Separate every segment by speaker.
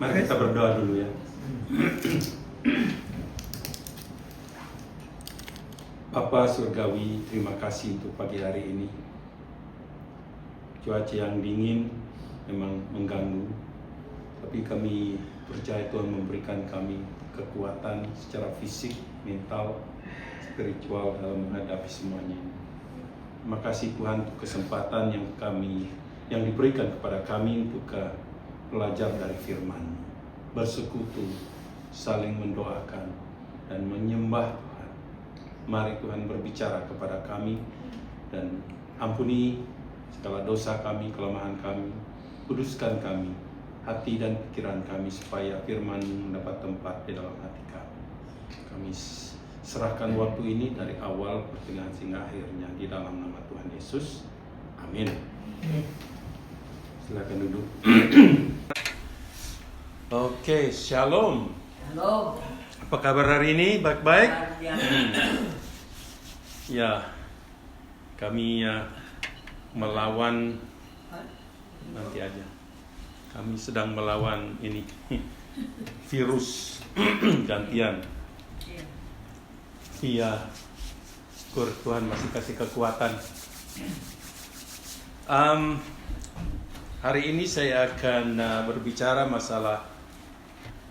Speaker 1: Mari kita berdoa dulu ya. Bapa Surgawi, terima kasih untuk pagi hari ini. Cuaca yang dingin memang mengganggu, tapi kami percaya Tuhan memberikan kami kekuatan secara fisik, mental, spiritual dalam menghadapi semuanya. Terima kasih Tuhan untuk kesempatan yang diberikan kepada kami untuk belajar dari firman, bersekutu, saling mendoakan dan menyembah Tuhan. Mari Tuhan berbicara kepada kami dan ampuni segala dosa kami, kelemahan kami, kuduskan kami, hati dan pikiran kami supaya firman mendapat tempat di dalam hati kami. Kami serahkan waktu ini dari awal, pertengahan hingga akhirnya di dalam nama Tuhan Yesus. Amin. Silakan duduk. Oke, shalom.
Speaker 2: Halo.
Speaker 1: Apa kabar hari ini? Baik-baik? Ya, kami melawan nanti aja. Kami sedang melawan ini virus gantian. Iya, syukur Tuhan masih kasih kekuatan. Hari ini saya akan berbicara masalah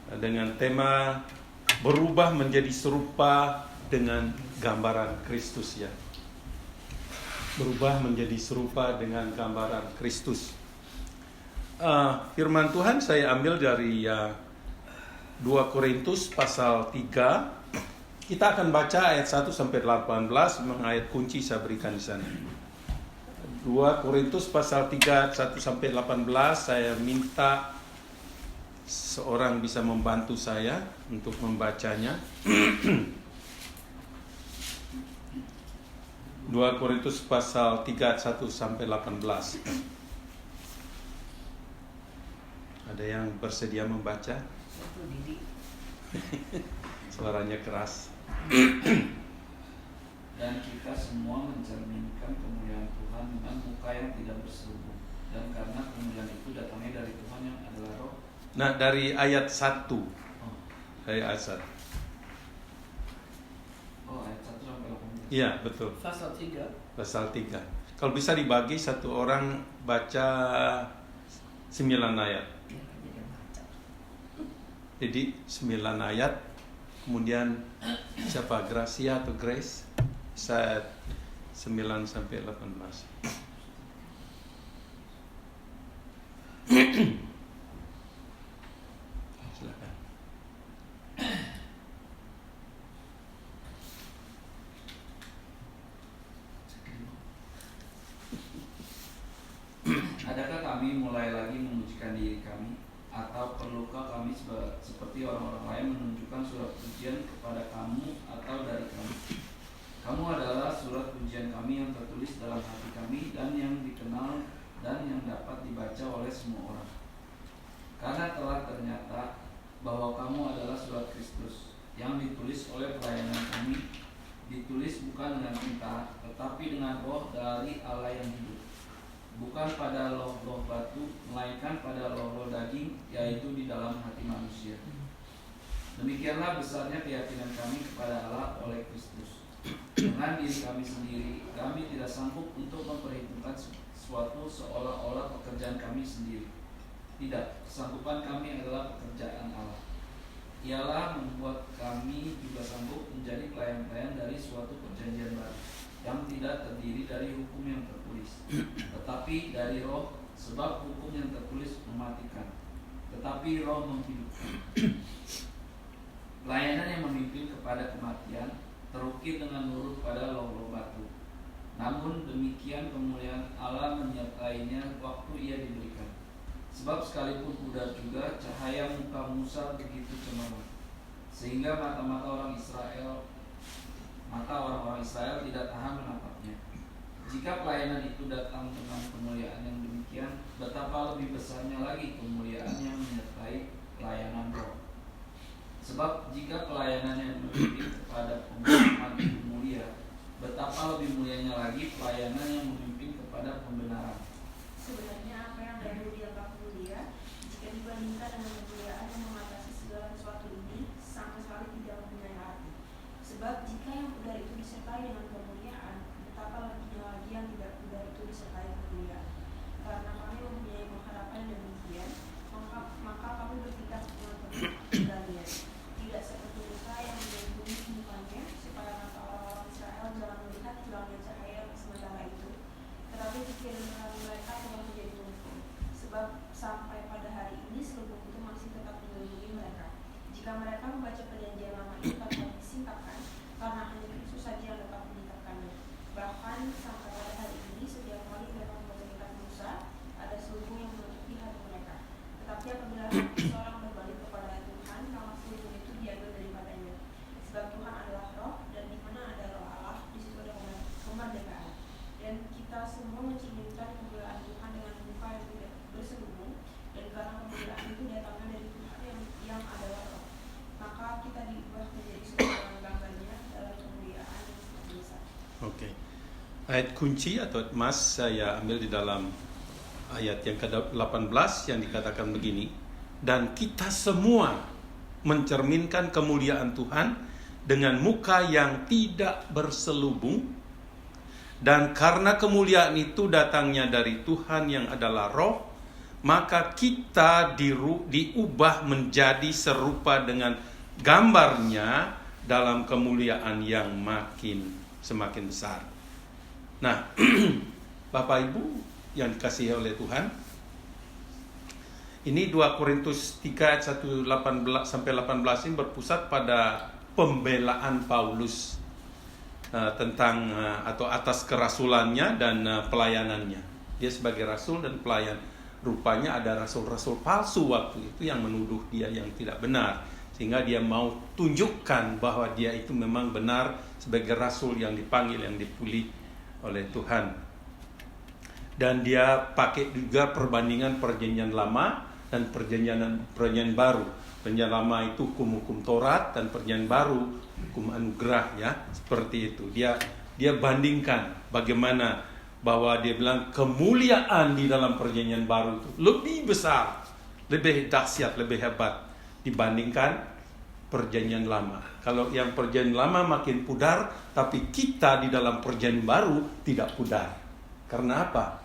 Speaker 1: dengan tema berubah menjadi serupa dengan gambaran Kristus ya. Berubah menjadi serupa dengan gambaran Kristus. Firman Tuhan saya ambil dari 2 Korintus pasal 3. Kita akan baca ayat 1 sampai 18, memang ayat kunci saya berikan di sana. 2 Korintus pasal 3 1 sampai 18, saya minta seorang bisa membantu saya untuk membacanya. 2 Korintus pasal 3 1 sampai 18. Ada yang bersedia membaca? Suaranya keras.
Speaker 3: Dan kita semua mencerminkan kemuliaan Tuhan dengan muka yang tidak berselubung, dan karena kemuliaan itu datangnya dari Tuhan yang adalah Roh.
Speaker 1: Nah, dari ayat 1. Dari ayat 1.
Speaker 3: Ayat 1 sampai 18.
Speaker 1: Iya, betul.
Speaker 2: Pasal 3.
Speaker 1: Pasal 3. Kalau bisa dibagi, satu orang baca 9 ayat. Jadi 9 ayat. Kemudian siapa? Gracia atau Grace? Saya 9 sampai 18. Silakan.
Speaker 3: Adakah kami mulai lagi memujikan diri kami, atau perlukah kami seperti orang-orang lain menunjukkan surat pujian kepada kamu atau dari kami? Kamu adalah surat pujian kami yang tertulis dalam hati kami dan yang dikenal dan yang dapat dibaca oleh semua orang. Karena telah ternyata bahwa kamu adalah surat Kristus yang ditulis oleh pelayanan kami, ditulis bukan dengan tinta, tetapi dengan roh dari Allah yang hidup. Bukan pada loh-loh batu, melainkan pada loh-loh daging, yaitu di dalam hati manusia. Demikianlah besarnya keyakinan kami kepada Allah oleh Kristus. Dengan diri kami sendiri, kami tidak sanggup untuk memperhitungkan sesuatu seolah-olah pekerjaan kami sendiri. Tidak, kesanggupan kami adalah pekerjaan Allah. Ialah membuat kami juga sanggup menjadi pelayan-pelayan dari suatu perjanjian baru, yang tidak terdiri dari hukum yang tertulis, tetapi dari roh, sebab hukum yang tertulis mematikan, tetapi roh menghidupkan. Pelayanan yang memimpin kepada kematian terukir dengan nurut pada loh-loh batu. Namun demikian kemuliaan Allah menyertainya waktu ia diberikan. Sebab sekalipun pudar juga cahaya muka Musa begitu cemerlang, sehingga mata orang-orang Israel tidak tahan menatapnya. Jika pelayanan itu datang dengan kemuliaan yang demikian, betapa lebih besarnya lagi kemuliaan yang menyertai pelayanan roh. Sebab jika pelayanan yang memimpin kepada pemahaman itu mulia, betapa lebih mulianya lagi pelayanan yang memimpin kepada pembenaran.
Speaker 4: Sebenarnya apa yang baru dia mulia
Speaker 2: Jika dibandingkan dengan kemuliaan yang mengatasi segala sesuatu ini, sama sekali tidak mempunyai arti. Sebab jika yang pudar itu disertai dengan kemuliaan, betapa lebihnya lagi yang tidak pudar itu disertai kemuliaan. Karena kami mempunyai pengharapan yang demikian, maka kami bertindak dengan penuh keberanian. Tidak seperti mereka yang melindungi mukanya, supaya mata orang-orang Israel jangan melihat hilangnya cahaya sementara itu. Tetapi pikiran mereka telah menjadi lumpuh. Sebab sampai pada hari ini selubung itu masih tetap melindungi mereka. Jika mereka membaca perjanjian lama itu tanpa disingkapkan, karena hanya Kristus saja yang dapat menyingkapkannya. Bahkan sampai pada hari ini setiap kali mereka membaca kitab Musa, ada selubung yang menutupi hati mereka. Tetapi apabila seorang berbalik kepada Tuhan, maka selubung itu diambil daripadanya. Sebab Tuhan adalah Roh, dan di mana ada Roh Allah, di situ ada kemerdekaan. Dan kita semua mencerminkan kemuliaan Tuhan dengan muka yang tidak berselubung, dan karena kemuliaan itu datangnya dari Tuhan yang adalah Roh, maka kita diubah menjadi seorang gambarnya dalam kemuliaan yang seperti besar.
Speaker 1: Oke. Ayat kunci atau emas saya ambil di dalam ayat yang ke-18 yang dikatakan begini, dan kita semua mencerminkan kemuliaan Tuhan dengan muka yang tidak berselubung, dan karena kemuliaan itu datangnya dari Tuhan yang adalah Roh, maka kita diubah menjadi serupa dengan gambarnya dalam kemuliaan yang semakin besar. Nah, Bapak Ibu yang dikasihi oleh Tuhan, ini 2 Korintus 3 ayat 1 sampai 18 ini berpusat pada pembelaan Paulus tentang atau atas kerasulannya dan pelayanannya. Dia sebagai rasul dan pelayan. Rupanya ada rasul-rasul palsu waktu itu yang menuduh dia yang tidak benar, sehingga dia mau tunjukkan bahwa dia itu memang benar sebagai rasul yang dipanggil, yang dipilih oleh Tuhan. Dan dia pakai juga perbandingan perjanjian lama dan perjanjian baru. Perjanjian lama itu hukum-hukum Taurat, dan perjanjian baru hukum anugerah, ya, seperti itu. Dia bandingkan bagaimana bahwa dia bilang kemuliaan di dalam perjanjian baru itu lebih besar, lebih dahsyat, lebih hebat dibandingkan perjanjian lama. Kalau yang perjanjian lama makin pudar, tapi kita di dalam perjanjian baru tidak pudar. Karena apa?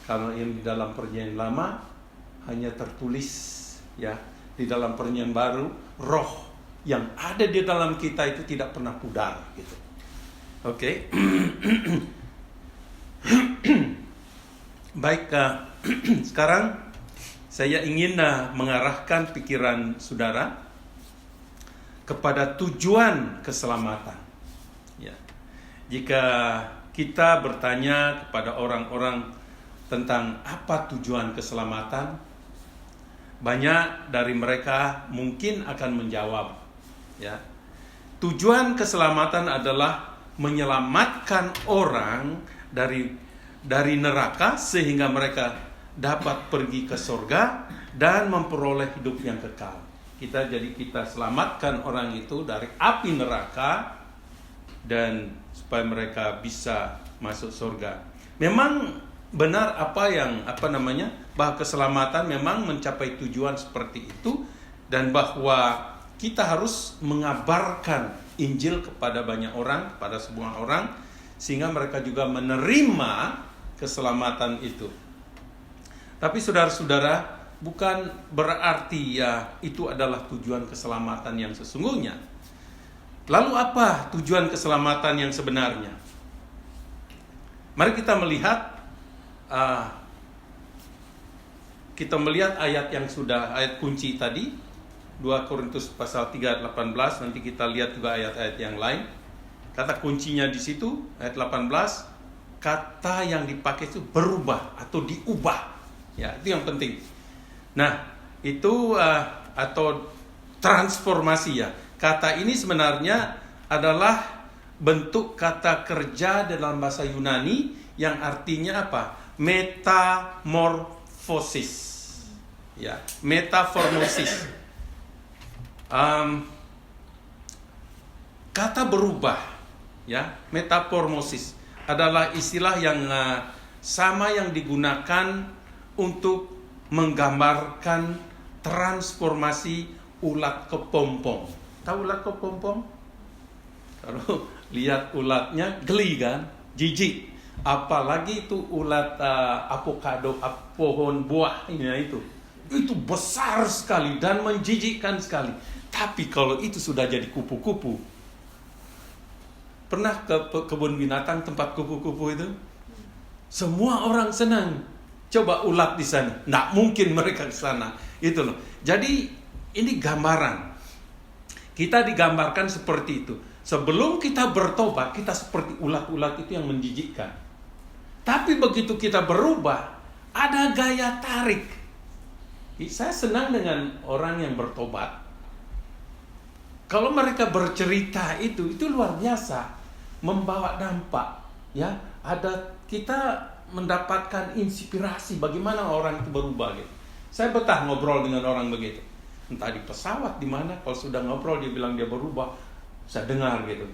Speaker 1: Karena yang di dalam perjanjian lama hanya tertulis, ya, di dalam perjanjian baru roh yang ada di dalam kita itu tidak pernah pudar, gitu. Oke. Baik, sekarang saya ingin mengarahkan pikiran saudara kepada tujuan keselamatan. Ya. Jika kita bertanya kepada orang-orang tentang apa tujuan keselamatan, banyak dari mereka mungkin akan menjawab, ya, tujuan keselamatan adalah menyelamatkan orang dari neraka sehingga mereka dapat pergi ke surga dan memperoleh hidup yang kekal. Kita selamatkan orang itu dari api neraka dan supaya mereka bisa masuk surga. Memang benar bahwa keselamatan memang mencapai tujuan seperti itu, dan bahwa kita harus mengabarkan Injil kepada banyak orang, kepada semua orang, sehingga mereka juga menerima keselamatan itu. Tapi saudara-saudara, bukan berarti ya itu adalah tujuan keselamatan yang sesungguhnya. Lalu apa tujuan keselamatan yang sebenarnya? Mari kita melihat ayat kunci tadi, 2 Korintus pasal 3 ayat 18. Nanti kita lihat juga ayat-ayat yang lain. Kata kuncinya di situ ayat 18, kata yang dipakai itu berubah atau diubah. Ya, itu yang penting. Nah, itu atau transformasi, ya. Kata ini sebenarnya adalah bentuk kata kerja dalam bahasa Yunani yang artinya apa? Metamorfosis. Ya, metamorfosis. Kata berubah, ya, metamorfosis adalah istilah yang sama yang digunakan untuk menggambarkan transformasi ulat kepompong. Tahu ulat kepompong? Kalau lihat ulatnya geli kan, jijik. Apalagi itu ulat avocado, pohon buahnya itu besar sekali dan menjijikkan sekali. Tapi kalau itu sudah jadi kupu-kupu, pernah ke kebun binatang tempat kupu-kupu itu? Semua orang senang. Coba ulat di sana, nggak mungkin mereka ke sana. Itu loh. Jadi ini gambaran. Kita digambarkan seperti itu. Sebelum kita bertobat, kita seperti ulat-ulat itu yang menjijikkan. Tapi begitu kita berubah, ada gaya tarik. Saya senang dengan orang yang bertobat. Kalau mereka bercerita itu luar biasa, membawa dampak. Ya, kita mendapatkan inspirasi bagaimana orang itu berubah gitu. Saya betah ngobrol dengan orang begitu. Entah di pesawat di mana, kalau sudah ngobrol dia bilang dia berubah, saya dengar gitu.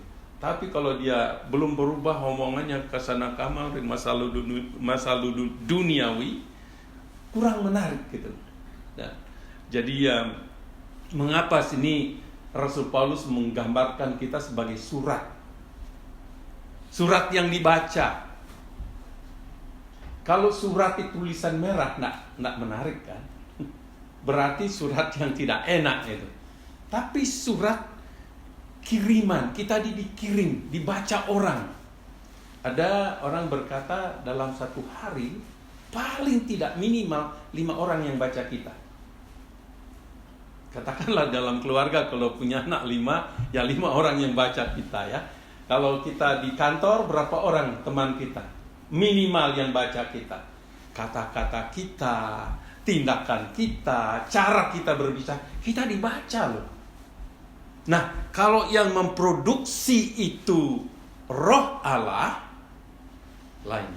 Speaker 1: Tapi kalau dia belum berubah, omongannya ke sana kamar, masa lalu duniawi, kurang menarik gitu. Nah, jadi mengapa sini Rasul Paulus menggambarkan kita sebagai surat yang dibaca. Kalau surat itu tulisan merah, nggak menarik kan? Berarti surat yang tidak enak itu. Tapi surat kiriman, kita dikirim, dibaca orang. Ada orang berkata dalam satu hari paling tidak minimal 5 orang yang baca kita. Katakanlah dalam keluarga kalau punya anak 5, ya 5 orang yang baca kita ya. Kalau kita di kantor berapa orang teman kita? Minimal yang baca kita. Kata-kata kita, tindakan kita, cara kita berbicara, kita dibaca loh. Nah, kalau yang memproduksi itu Roh Allah, lain.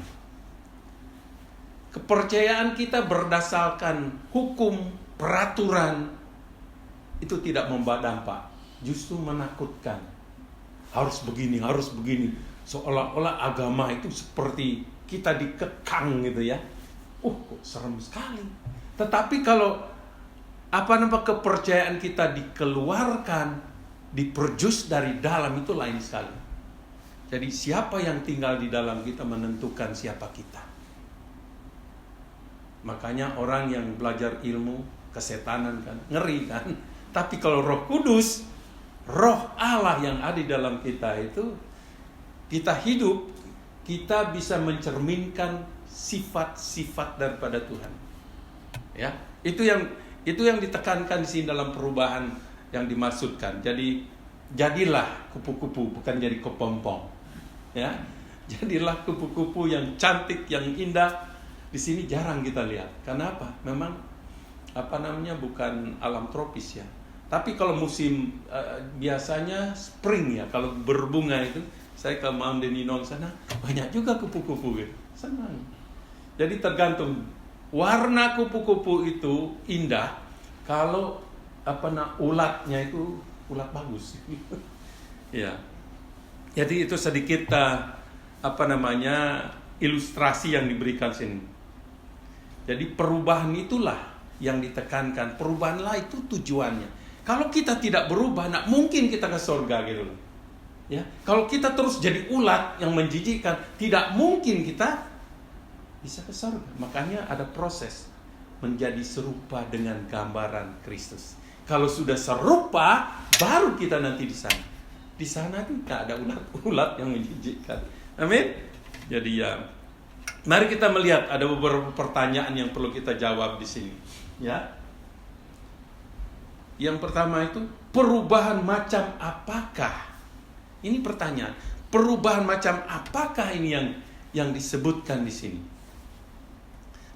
Speaker 1: Kepercayaan kita berdasarkan hukum, peraturan, itu tidak membawa dampak, justru menakutkan. Harus begini. Seolah-olah agama itu seperti kita dikekang gitu ya. Kok serem sekali. Tetapi kalau kepercayaan kita dikeluarkan, diperjus dari dalam, itu lain sekali. Jadi siapa yang tinggal di dalam kita menentukan siapa kita. Makanya orang yang belajar ilmu kesetanan kan, ngeri kan. Tapi kalau Roh Kudus, Roh Allah yang ada di dalam kita itu, kita hidup, kita bisa mencerminkan sifat-sifat daripada Tuhan. Ya, itu yang ditekankan di sini dalam perubahan yang dimaksudkan. Jadi jadilah kupu-kupu, bukan jadi kepompong. Ya, jadilah kupu-kupu yang cantik, yang indah. Di sini jarang kita lihat. Kenapa? Memang bukan alam tropis ya. Tapi kalau musim biasanya spring ya, kalau berbunga itu, saya ke Mount Deninong sana banyak juga kupu-kupu gitu. Senang. Jadi tergantung warna kupu-kupu itu indah kalau ulatnya itu ulat bagus. Ya. Jadi itu sedikit ilustrasi yang diberikan sini. Jadi perubahan itulah yang ditekankan. Perubahanlah itu tujuannya. Kalau kita tidak berubah, nak mungkin kita ke surga gitu loh. Ya, kalau kita terus jadi ulat yang menjijikkan, tidak mungkin kita bisa ke surga. Makanya ada proses menjadi serupa dengan gambaran Kristus. Kalau sudah serupa, baru kita nanti di sana. Di sana itu tidak ada ulat-ulat yang menjijikkan. Amin. Jadi ya, mari kita melihat ada beberapa pertanyaan yang perlu kita jawab di sini. Ya. Yang pertama itu, perubahan macam apakah? Ini pertanyaan. Perubahan macam apakah ini yang disebutkan di sini?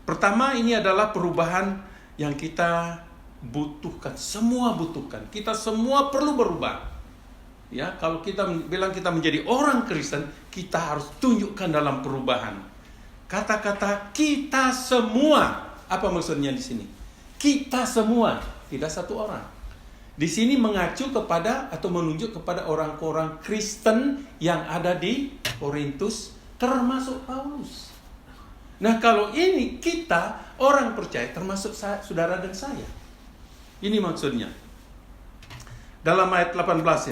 Speaker 1: Pertama, ini adalah perubahan yang kita butuhkan. Semua butuhkan. Kita semua perlu berubah. Ya, kalau kita bilang kita menjadi orang Kristen, kita harus tunjukkan dalam perubahan. Kata-kata kita semua, apa maksudnya di sini? Kita semua, tidak satu orang. Di sini mengacu kepada atau menunjuk kepada orang-orang Kristen yang ada di Korintus, termasuk Paulus. Nah kalau ini kita orang percaya, termasuk saudara dan saya. Ini maksudnya. Dalam ayat 18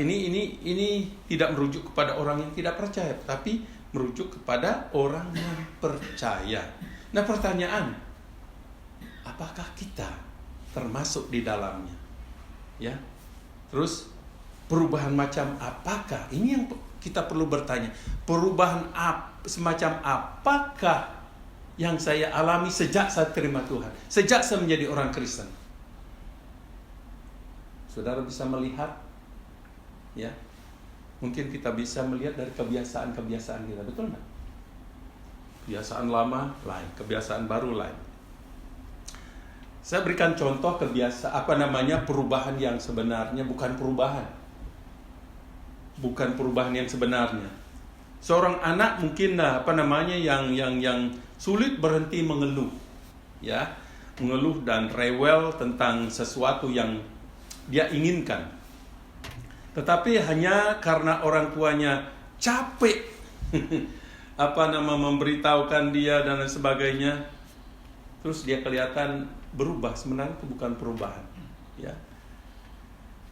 Speaker 1: ini, ini tidak merujuk kepada orang yang tidak percaya, tapi merujuk kepada orang yang percaya. Nah pertanyaan, apakah kita termasuk di dalamnya? Ya. Terus perubahan macam apakah? Ini yang kita perlu bertanya. Perubahan semacam apakah yang saya alami sejak saya terima Tuhan, sejak saya menjadi orang Kristen? Saudara bisa melihat, ya, mungkin kita bisa melihat dari kebiasaan-kebiasaan kita, betul nggak? Kebiasaan lama lain, kebiasaan baru lain. Saya berikan contoh perubahan yang sebenarnya bukan perubahan yang sebenarnya. Seorang anak mungkin yang sulit berhenti mengeluh, ya, mengeluh dan rewel tentang sesuatu yang dia inginkan. Tetapi hanya karena orang tuanya capek memberitahukan dia dan lain sebagainya, terus dia kelihatan berubah. Sebenarnya itu bukan perubahan, ya.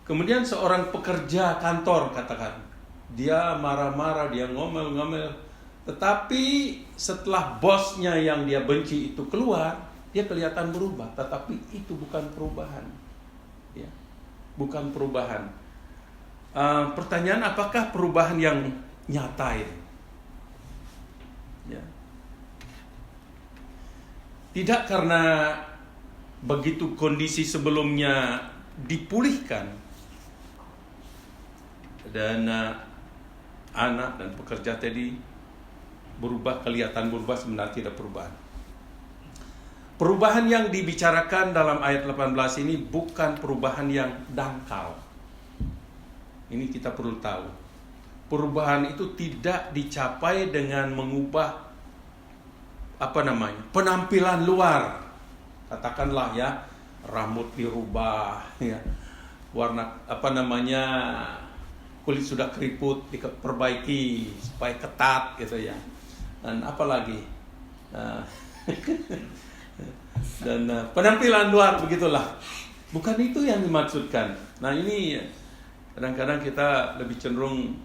Speaker 1: Kemudian seorang pekerja kantor, katakan, dia marah-marah, dia ngomel-ngomel, tetapi setelah bosnya yang dia benci itu keluar, dia kelihatan berubah. Tetapi itu bukan perubahan, ya, bukan perubahan. Pertanyaan, apakah perubahan yang nyata ini? Ya. Tidak karena begitu kondisi sebelumnya dipulihkan dan anak dan pekerja tadi kelihatan berubah, sebenarnya tidak perubahan. Perubahan yang dibicarakan dalam ayat 18 ini bukan perubahan yang dangkal. Ini kita perlu tahu. Perubahan itu tidak dicapai dengan mengubah penampilan luar. Katakanlah, ya, rambut dirubah, ya, warna kulit sudah keriput diperbaiki supaya ketat gitu, ya, dan apalagi dan penampilan luar, begitulah. Bukan itu yang dimaksudkan. Nah ini kadang-kadang kita lebih cenderung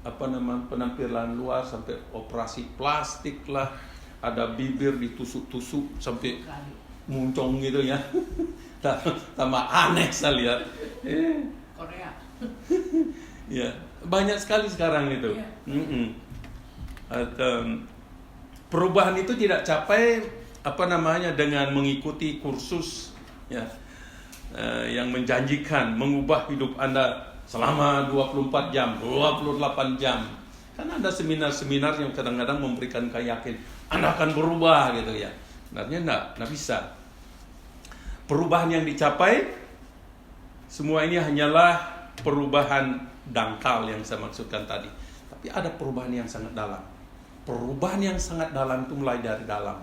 Speaker 1: penampilan luar sampai operasi plastik lah, ada bibir ditusuk-tusuk sampai muncung gitu, ya. Sama aneh saya lihat.
Speaker 4: Korea.
Speaker 1: Ya, banyak sekali sekarang itu. Perubahan itu tidak capai dengan mengikuti kursus, ya, yang menjanjikan mengubah hidup Anda selama 24 jam, 28 jam. Karena ada seminar-seminar yang kadang-kadang memberikan keyakinan Anda akan berubah gitu, ya. Sebenarnya enggak bisa. Perubahan yang dicapai semua ini hanyalah perubahan dangkal yang saya maksudkan tadi. Tapi ada perubahan yang sangat dalam. Perubahan yang sangat dalam itu mulai dari dalam.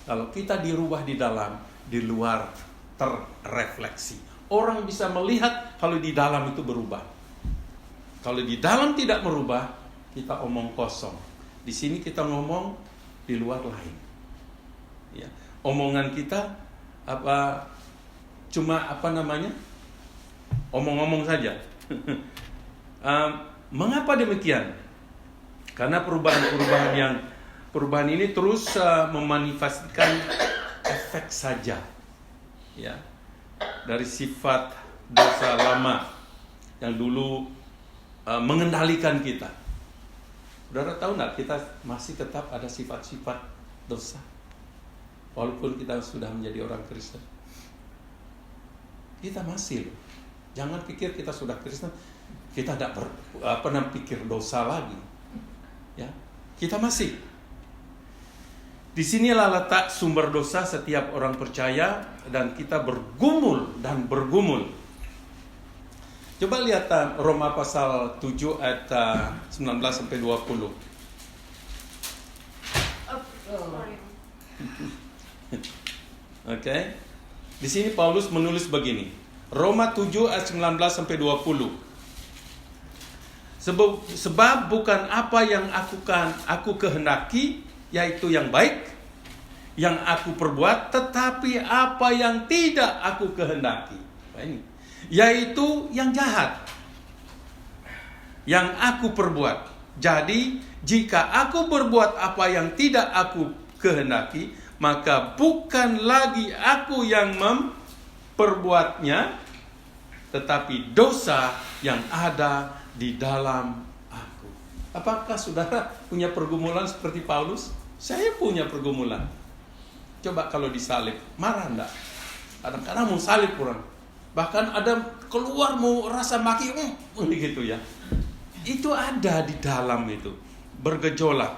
Speaker 1: Kalau kita dirubah di dalam, di luar terrefleksi. Orang bisa melihat kalau di dalam itu berubah. Kalau di dalam tidak merubah, kita omong kosong. Di sini kita ngomong, di luar lain. Ya, omongan kita omong-omong saja. Mengapa demikian? Karena perubahan ini terus memanifestasikan efek saja, ya, dari sifat dosa lama yang dulu mengendalikan kita. Saudara tahu nggak, kita masih tetap ada sifat-sifat dosa walaupun kita sudah menjadi orang Kristen. Kita masih, jangan pikir kita sudah Kristen kita tidak pernah pikir dosa lagi, ya. Kita masih. Disinilah letak sumber dosa setiap orang percaya, dan kita bergumul. Coba lihat Roma pasal 7 ayat 19-20. Oke. Di sini Paulus menulis begini. Roma 7 ayat 19-20. Sebab bukan apa yang aku kehendaki yaitu yang baik yang aku perbuat, tetapi apa yang tidak aku kehendaki, ini, yaitu yang jahat yang aku perbuat. Jadi jika aku berbuat apa yang tidak aku kehendaki, maka bukan lagi aku yang memperbuatnya, tetapi dosa yang ada di dalam aku. Apakah saudara punya pergumulan seperti Paulus? Saya punya pergumulan. Coba kalau disalib, marah enggak? Kadang-kadang mau salib kurang. Bahkan ada keluar mau rasa maki, begitu ya. Itu ada di dalam itu, bergejolak.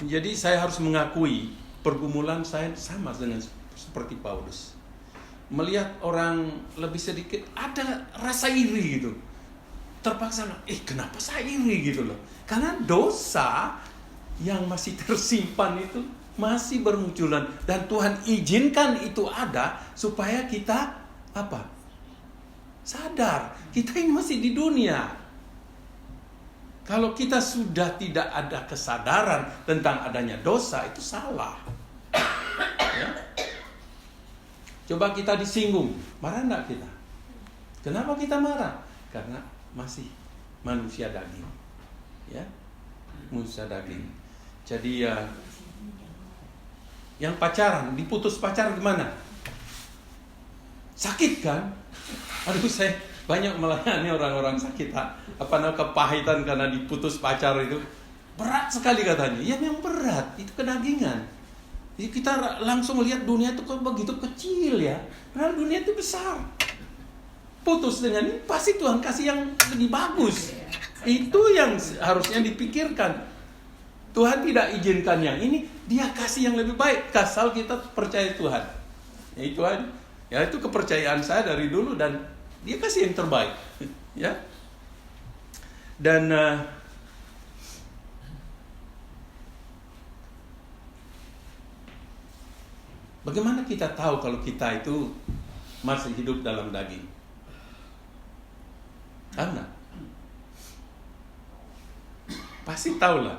Speaker 1: Jadi saya harus mengakui pergumulan saya sama dengan seperti Paulus. Melihat orang lebih sedikit, ada rasa iri gitu. Terpaksa, kenapa saya iri gitu loh. Karena dosa yang masih tersimpan itu masih bermunculan. Dan Tuhan izinkan itu ada supaya kita sadar, kita ini masih di dunia. Kalau kita sudah tidak ada kesadaran tentang adanya dosa, itu salah. Ya? Coba kita disinggung, marah enggak kita? Kenapa kita marah? Karena masih manusia daging. Ya, manusia daging. Jadi yang pacaran, diputus pacar gimana? Sakit kan? Aduh, saya banyak melayani orang-orang sakit, kepahitan karena diputus pacar itu berat sekali katanya. Yang berat itu kedagingan. Jadi kita langsung lihat dunia itu kok begitu kecil ya. Padahal dunia itu besar. Putus dengan ini pasti Tuhan kasih yang lebih bagus. Itu yang harusnya dipikirkan. Tuhan tidak izinkan yang ini, Dia kasih yang lebih baik. Asal kita percaya Tuhan. Ya itu aja. Ya itu kepercayaan saya dari dulu, dan Dia kasih yang terbaik, ya. Dan bagaimana kita tahu kalau kita itu masih hidup dalam daging? Tahu nggak? Pasti tahu lah.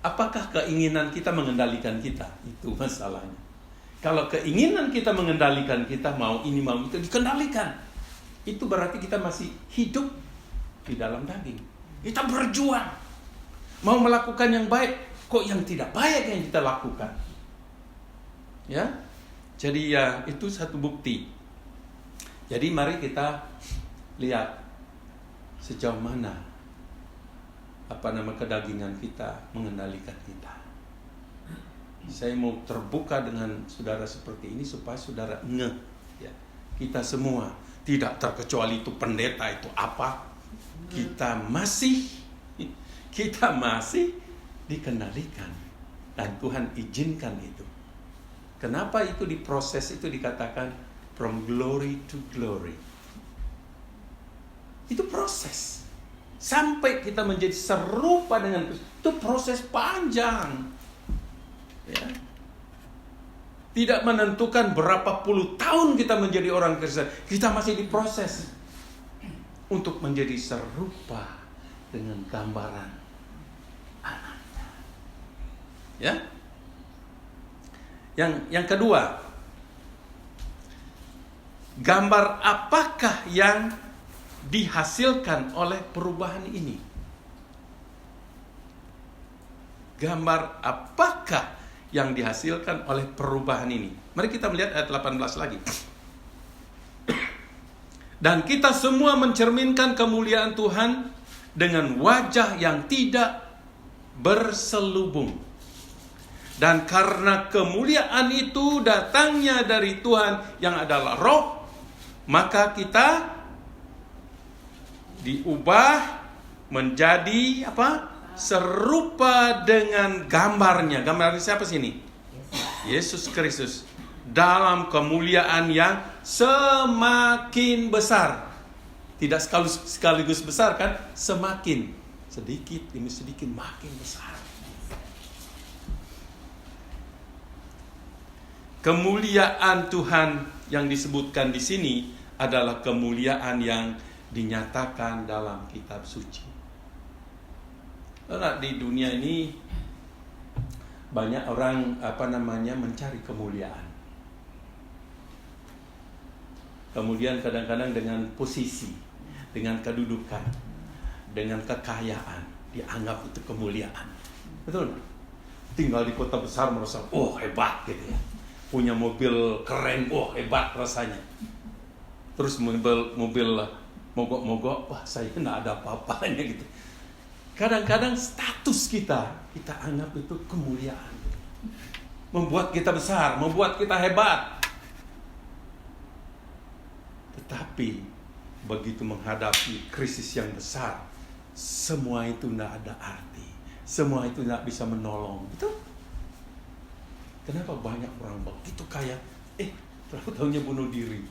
Speaker 1: Apakah keinginan kita mengendalikan kita? Itu masalahnya. Kalau keinginan kita mengendalikan kita, mau ini mau itu dikendalikan, itu berarti kita masih hidup di dalam daging. Kita berjuang mau melakukan yang baik, kok yang tidak baik yang kita lakukan. Ya, jadi ya itu satu bukti. Jadi mari kita lihat sejauh mana kedagingan kita mengendalikan kita. Saya mau terbuka dengan saudara seperti ini supaya saudara ya. Kita semua, tidak terkecuali itu pendeta itu apa, kita masih dikendalikan, dan Tuhan izinkan itu. Kenapa itu diproses, itu dikatakan from glory to glory. Itu proses sampai kita menjadi serupa dengan Kristus. Itu proses panjang. Ya. Tidak menentukan berapa puluh tahun kita menjadi orang Kristen, kita masih diproses untuk menjadi serupa dengan gambaran anaknya. Ya. Yang kedua, gambar apakah yang dihasilkan oleh perubahan ini? Gambar apakah yang dihasilkan oleh perubahan ini? Mari kita melihat ayat 18 lagi. Dan kita semua mencerminkan kemuliaan Tuhan dengan wajah yang tidak berselubung. Dan karena kemuliaan itu datangnya dari Tuhan yang adalah Roh, maka kita diubah menjadi serupa dengan gambarnya. Gambar siapa sini? Yesus Kristus. Dalam kemuliaan yang semakin besar. Tidak sekaligus besar kan? Semakin. Sedikit demi sedikit makin besar. Kemuliaan Tuhan yang disebutkan di sini adalah kemuliaan yang dinyatakan dalam kitab suci. Karena di dunia ini banyak orang mencari kemuliaan. Kemudian kadang-kadang dengan posisi, dengan kedudukan, dengan kekayaan dianggap itu kemuliaan. Betul? Tinggal di kota besar merasa hebat gitu ya. Punya mobil keren, hebat rasanya. Terus mobil mogok-mogok, saya nggak ada apa-apanya gitu. Kadang-kadang status kita anggap itu kemuliaan. Membuat kita besar, membuat kita hebat. Tetapi begitu menghadapi krisis yang besar, semua itu tidak ada arti. Semua itu tidak bisa menolong. Betul? Kenapa banyak orang begitu kaya, tahu-tahunya bunuh diri?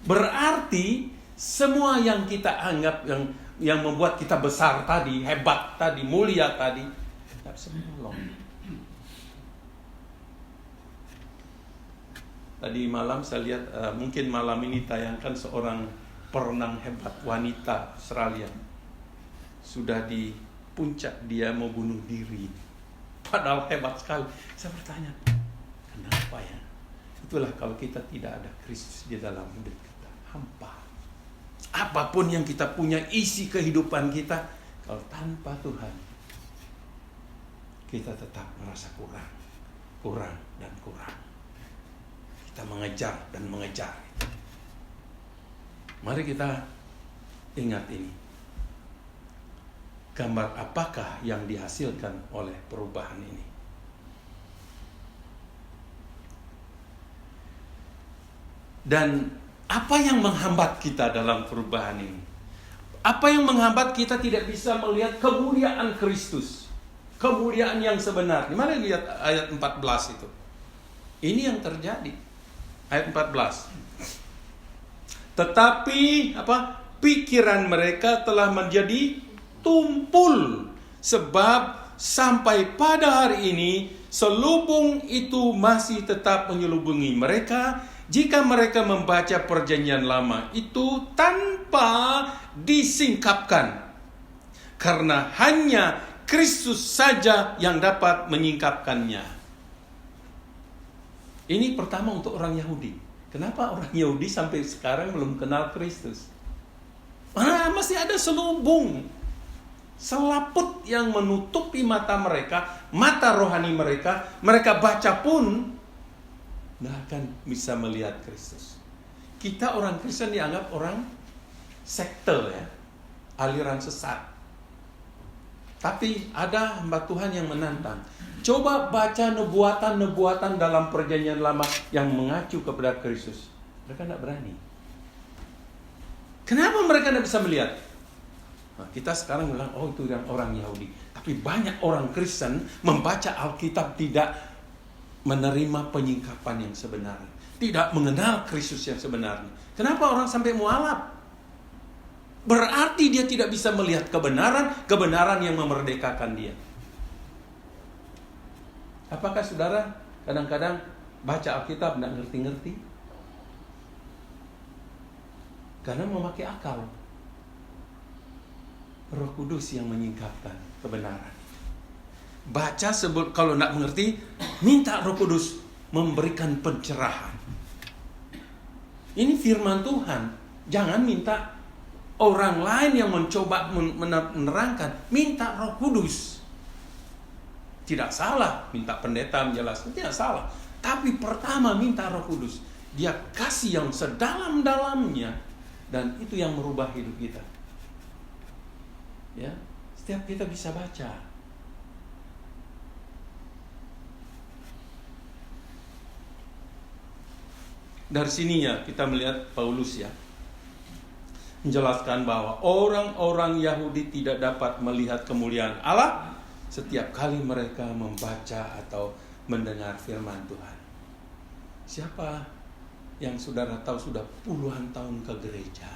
Speaker 1: Berarti semua yang kita anggap yang membuat kita besar tadi, hebat tadi, mulia tadi, tidak bisa menolong. Tadi malam saya lihat, mungkin malam ini tayangkan seorang perenang hebat wanita Australia. Sudah di puncak dia mau bunuh diri. Padahal hebat sekali. Saya bertanya, kenapa ya? Itulah kalau kita tidak ada Kristus di dalam hidup kita, hampa. Apapun yang kita punya, isi kehidupan kita, kalau tanpa Tuhan, kita tetap merasa kurang dan kurang. Kita mengejar dan mengejar. Mari kita ingat ini. Gambar apakah yang dihasilkan oleh perubahan ini? Dan apa yang menghambat kita dalam perubahan ini? Apa yang menghambat kita tidak bisa melihat kemuliaan Kristus? Kemuliaan yang sebenarnya. Mari lihat ayat 14 itu. Ini yang terjadi. Ayat 14. Tetapi pikiran mereka telah menjadi tumpul, sebab sampai pada hari ini selubung itu masih tetap menyelubungi mereka jika mereka membaca perjanjian lama itu tanpa disingkapkan, karena hanya Kristus saja yang dapat menyingkapkannya. Ini pertama untuk orang Yahudi. Kenapa orang Yahudi sampai sekarang belum kenal Kristus? Masih ada selubung, selaput yang menutupi mata mereka, mata rohani mereka. Mereka baca pun tidak akan bisa melihat Kristus. Kita orang Kristen dianggap orang sekte ya, aliran sesat. Tapi ada hamba Tuhan yang menantang. Coba baca nubuatan-nubuatan dalam perjanjian lama yang mengacu kepada Kristus. Mereka tidak berani. Kenapa mereka tidak bisa melihat? Nah, kita sekarang bilang, itu yang orang Yahudi. Tapi banyak orang Kristen membaca Alkitab tidak menerima penyingkapan yang sebenarnya. Tidak mengenal Kristus yang sebenarnya. Kenapa orang sampai mualaf? Berarti dia tidak bisa melihat kebenaran yang memerdekakan dia. Apakah saudara kadang-kadang baca Alkitab tidak ngerti-ngerti? Karena memakai akal. Roh Kudus yang menyingkapkan kebenaran. Baca kalau tidak mengerti, minta Roh Kudus memberikan pencerahan. Ini firman Tuhan. Jangan minta orang lain yang mencoba menerangkan. Minta Roh Kudus. Tidak salah minta pendeta menjelaskan, tidak salah. Tapi pertama minta Roh Kudus. Dia kasih yang sedalam-dalamnya, dan itu yang merubah hidup kita. Ya, setiap kita bisa baca. Dari sini ya kita melihat Paulus ya menjelaskan bahwa orang-orang Yahudi tidak dapat melihat kemuliaan Allah setiap kali mereka membaca atau mendengar firman Tuhan. Siapa yang saudara tahu sudah puluhan tahun ke gereja,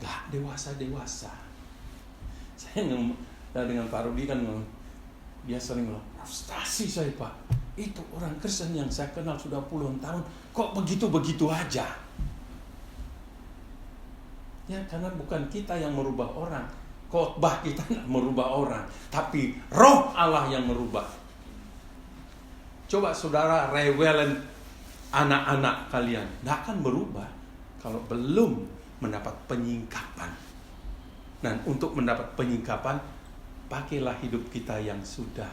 Speaker 1: gak dewasa-dewasa? Saya dengan Pak Rudi kan dia sering bilang, frustasi saya Pak, itu orang Kristen yang saya kenal sudah puluhan tahun kok begitu-begitu aja. Ya karena bukan kita yang merubah orang,
Speaker 5: khotbah kita nggak merubah orang, tapi Roh Allah yang merubah. Coba saudara rewelen anak-anak kalian, nggak akan berubah kalau belum mendapat penyingkapan. Dan untuk mendapat penyingkapan, pakailah hidup kita yang sudah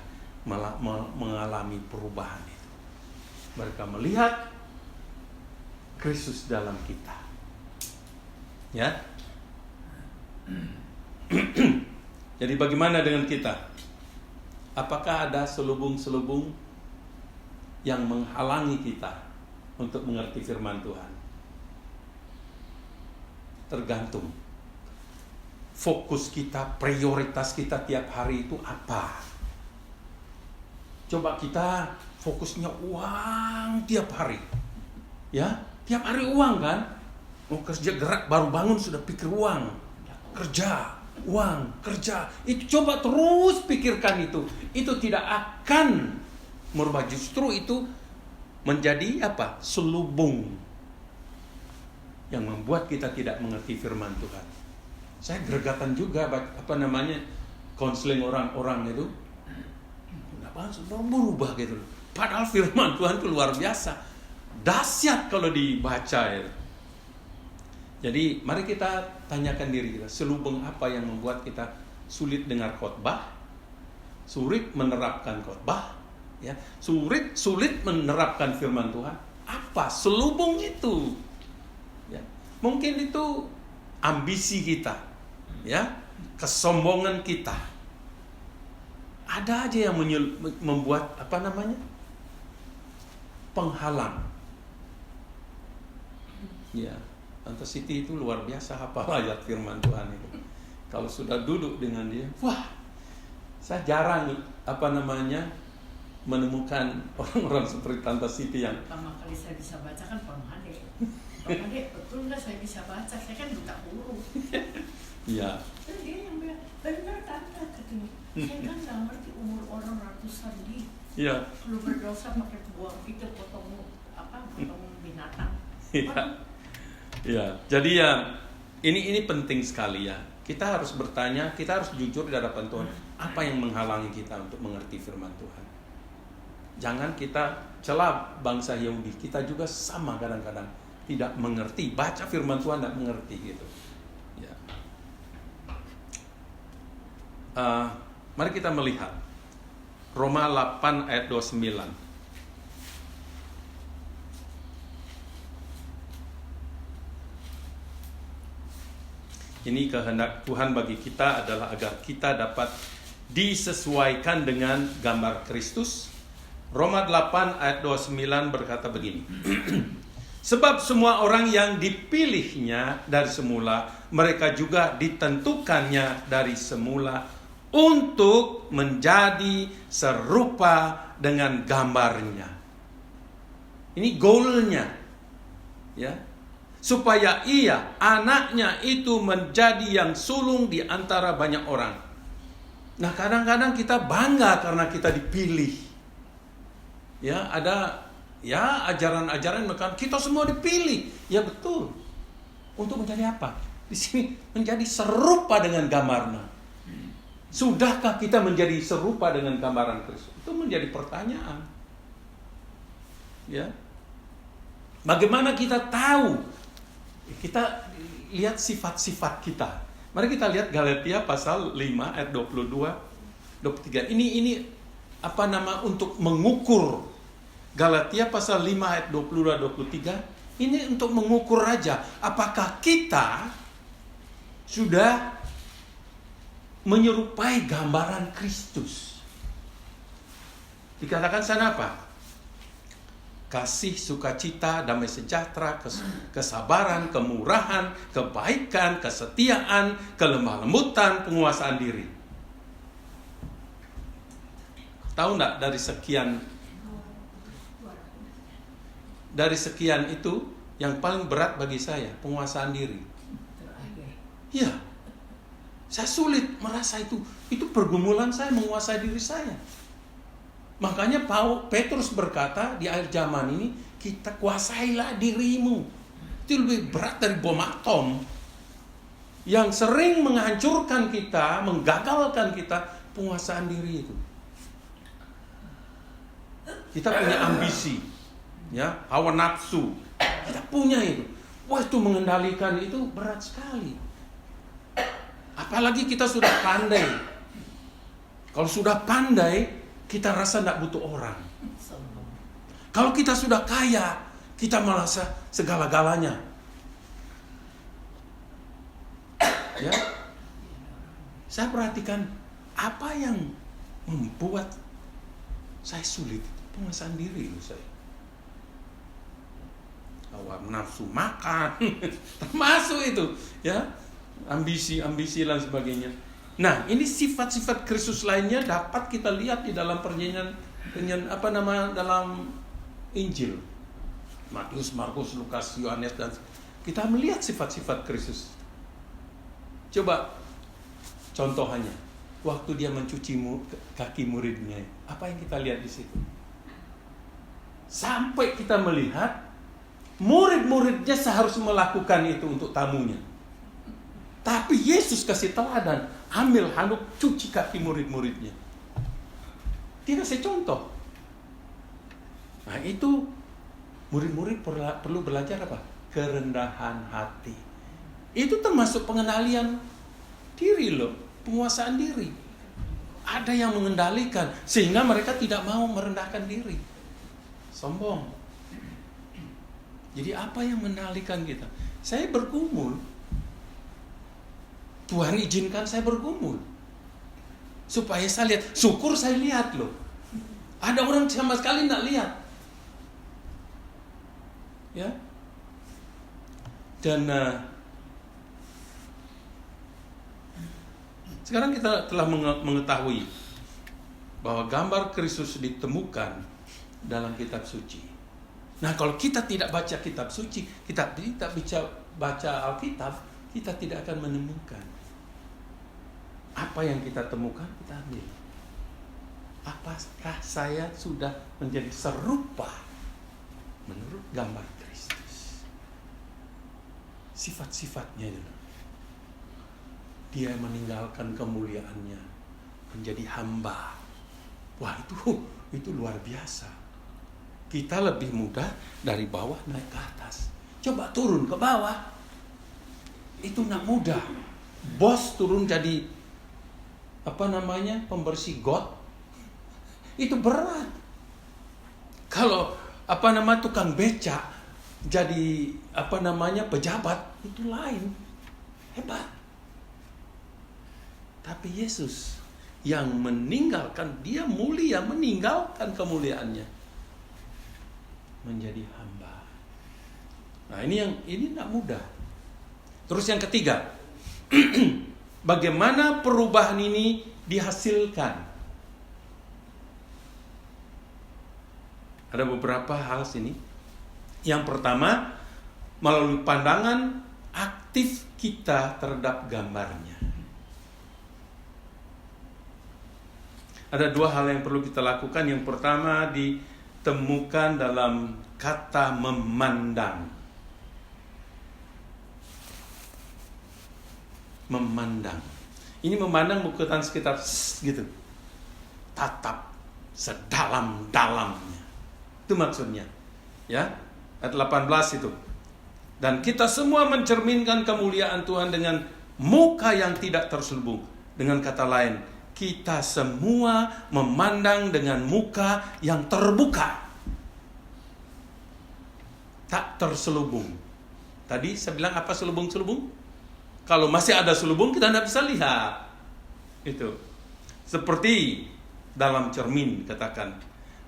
Speaker 5: mengalami perubahan itu. Mereka melihat Kristus dalam kita. Ya. Jadi bagaimana dengan kita? Apakah ada selubung-selubung yang menghalangi kita untuk mengerti firman Tuhan? Tergantung. Fokus kita, prioritas kita tiap hari itu apa? Coba kita fokusnya uang tiap hari. Ya, tiap hari uang kan? Mau kerja gerak baru bangun sudah pikir uang. Kerja, uang, kerja. Itu coba terus pikirkan itu. Itu tidak akan merubah, justru itu menjadi apa? Selubung yang membuat kita tidak mengerti firman Tuhan. Saya gergatan juga konseling orang-orang itu. Kenapa berubah gitu? Padahal firman Tuhan itu luar biasa. Dahsyat kalau dibaca ya. Jadi mari kita tanyakan diri kita, selubung apa yang membuat kita sulit dengar khotbah, sulit menerapkan khotbah, ya, sulit menerapkan firman Tuhan. Apa selubung itu? Ya, mungkin itu ambisi kita, ya, kesombongan kita. Ada aja yang membuat penghalang. Ya. Kansas City itu luar biasa hafal ayat firman Tuhan itu. Kalau sudah duduk dengan dia, wah, saya jarang menemukan orang-orang seperti Kansas City yang
Speaker 4: Pertama kali saya bisa baca kan Pak Hade. Pak Hade, betul nggak saya bisa baca? Saya kan buta huruf.
Speaker 5: Iya.
Speaker 4: Terus dia yang bilang, benar tante katanya. Saya kan nggak ngerti umur orang ratusan di.
Speaker 5: Iya.
Speaker 4: Kalau berdosa pakai buang itu potong binatang.
Speaker 5: Iya. Ya, jadi ya ini penting sekali ya. Kita harus bertanya, kita harus jujur di hadapan Tuhan. Apa yang menghalangi kita untuk mengerti firman Tuhan? Jangan kita celah bangsa Yahudi. Kita juga sama kadang-kadang tidak mengerti. Baca firman Tuhan tidak mengerti gitu. Ya. Mari kita melihat Roma 8 ayat 29. Ini kehendak Tuhan bagi kita adalah agar kita dapat disesuaikan dengan gambar Kristus. Roma 8 ayat 29 berkata begini. Sebab semua orang yang dipilihnya dari semula, mereka juga ditentukannya dari semula untuk menjadi serupa dengan gambarnya. Ini goalnya, ya, supaya ia, anaknya itu menjadi yang sulung di antara banyak orang. Nah, kadang-kadang kita bangga karena kita dipilih. Ya, ada ajaran-ajaran maka kita semua dipilih. Ya betul. Untuk menjadi apa? Di sini menjadi serupa dengan gambarnya. Sudahkah kita menjadi serupa dengan gambaran Kristus? Itu menjadi pertanyaan. Ya. Bagaimana kita tahu? Kita lihat sifat-sifat kita. Mari kita lihat Galatia pasal 5 ayat 22 23. Ini untuk mengukur. Galatia pasal 5 ayat 22 23. Ini untuk mengukur aja apakah kita sudah menyerupai gambaran Kristus. Dikatakan sana apa? Kasih, sukacita, damai sejahtera, kesabaran, kemurahan, kebaikan, kesetiaan, kelemah lembutan, penguasaan diri. Tahu enggak dari sekian itu yang paling berat bagi saya penguasaan diri. Iya. Saya sulit merasa itu pergumulan saya menguasai diri saya. Makanya Petrus berkata di akhir zaman ini, kita kuasailah dirimu. Itu lebih berat dari bom atom. yang sering menghancurkan kita, menggagalkan kita, penguasaan diri itu. Kita punya ambisi, ya, hawa nafsu. Kita punya itu. Wah, itu mengendalikan itu berat sekali. Apalagi kita sudah pandai. Kalau sudah pandai, kita rasa tidak butuh orang. Kalau kita sudah kaya, kita merasa segala-galanya. Ya, saya perhatikan apa yang membuat saya sulit, penguasaan diri loh saya. Hawa nafsu makan, termasuk itu, ya, ambisi dan sebagainya. Nah, ini sifat-sifat Kristus lainnya dapat kita lihat di dalam perjanjian dalam Injil. Matius, Markus, Lukas, Yohanes, dan kita melihat sifat-sifat Kristus. Coba contohnya, waktu dia mencuci kaki muridnya, apa yang kita lihat di situ? Sampai kita melihat murid-muridnya seharusnya melakukan itu untuk tamunya. Tapi Yesus kasih teladan, ambil handuk, cuci kaki murid-muridnya. Dia kasih contoh. Nah, itu murid-murid perlu belajar apa? Kerendahan hati. Itu termasuk pengendalian diri loh, penguasaan diri. Ada yang mengendalikan sehingga mereka tidak mau merendahkan diri. Sombong. Jadi apa yang mengendalikan kita? Saya bergumul. Tuhan izinkan saya bergumul. Supaya saya lihat, syukur saya lihat loh. Ada orang sama sekali tidak lihat. Ya. Dan sekarang kita telah mengetahui bahwa gambar Kristus ditemukan dalam kitab suci. Nah, kalau kita tidak baca kitab suci, kita tidak bisa baca Alkitab, kita tidak akan menemukan. Apa yang kita temukan, kita ambil. Apakah saya sudah menjadi serupa menurut gambar Kristus? Sifat-sifatnya itu. Dia meninggalkan kemuliaannya, menjadi hamba. Wah, itu luar biasa. Kita lebih mudah dari bawah naik ke atas. Coba turun ke bawah. Itu tidak mudah. Bos turun jadi pembersih got. Itu berat. Kalau tukang becak jadi pejabat, itu lain. Hebat. Tapi Yesus yang meninggalkan, dia mulia, meninggalkan kemuliaannya, menjadi hamba. Nah, ini tidak mudah. Terus yang ketiga, bagaimana perubahan ini dihasilkan? Ada beberapa hal sini. Yang pertama, melalui pandangan aktif kita terhadap gambarnya. Ada dua hal yang perlu kita lakukan. Yang pertama ditemukan dalam kata memandang. Memandang. Ini memandang bukan sekitar gitu. Tatap sedalam-dalamnya. Itu maksudnya. Ya. Ayat 18 itu. Dan kita semua mencerminkan kemuliaan Tuhan dengan muka yang tidak terselubung. Dengan kata lain, kita semua memandang dengan muka yang terbuka, tak terselubung. Tadi saya bilang apa selubung-selubung? Kalau masih ada selubung, kita tidak bisa lihat. Itu seperti dalam cermin, katakan.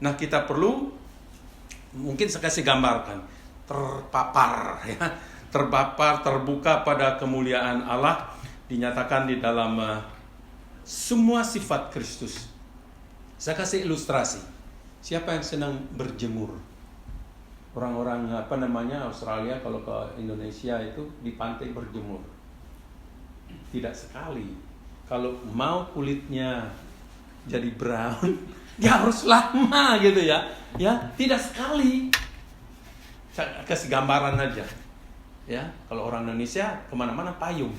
Speaker 5: Nah, kita perlu, mungkin saya kasih gambarkan, terpapar, ya, terbuka pada kemuliaan Allah, dinyatakan di dalam semua sifat Kristus. Saya kasih ilustrasi. Siapa yang senang berjemur? Orang-orang Australia kalau ke Indonesia itu di pantai berjemur. Tidak sekali. Kalau mau kulitnya jadi brown, dia harus lama gitu ya. Ya, tidak sekali. Saya kasih gambaran aja. Ya, kalau orang Indonesia kemana-mana payung.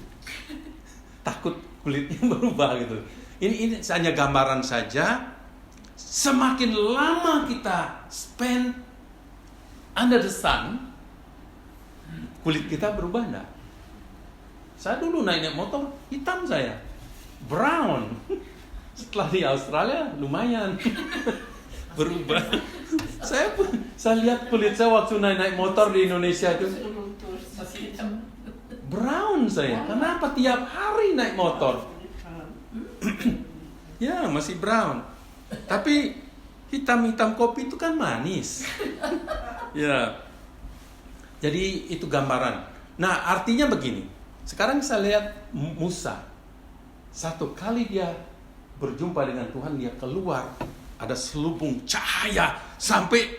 Speaker 5: Takut kulitnya berubah gitu. Ini hanya gambaran saja. Semakin lama kita spend under the sun, kulit kita berubah enggak? Saya dulu naik motor, hitam saya. Brown. Setelah di Australia, lumayan. Berubah. Saya lihat kulit saya waktu naik motor di Indonesia itu.
Speaker 4: Masih hitam.
Speaker 5: Brown saya. Kenapa tiap hari naik motor? Ya, masih brown. Tapi hitam-hitam kopi itu kan manis. Ya. Jadi itu gambaran. Nah, artinya begini. Sekarang saya lihat Musa. Satu kali dia berjumpa dengan Tuhan, dia keluar. Ada selubung cahaya. Sampai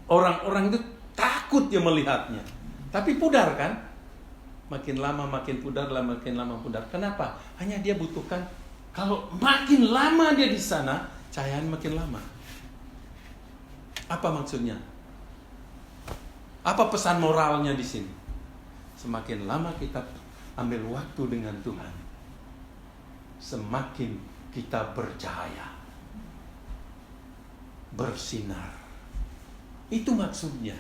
Speaker 5: orang-orang itu takut dia melihatnya. Tapi pudar kan? Makin lama makin pudar, makin lama pudar. Kenapa? Hanya dia butuhkan, kalau makin lama dia di sana, cahayanya makin lama. Apa maksudnya? Apa pesan moralnya di sini? Semakin lama kita ambil waktu dengan Tuhan, semakin kita bercahaya, bersinar. Itu maksudnya.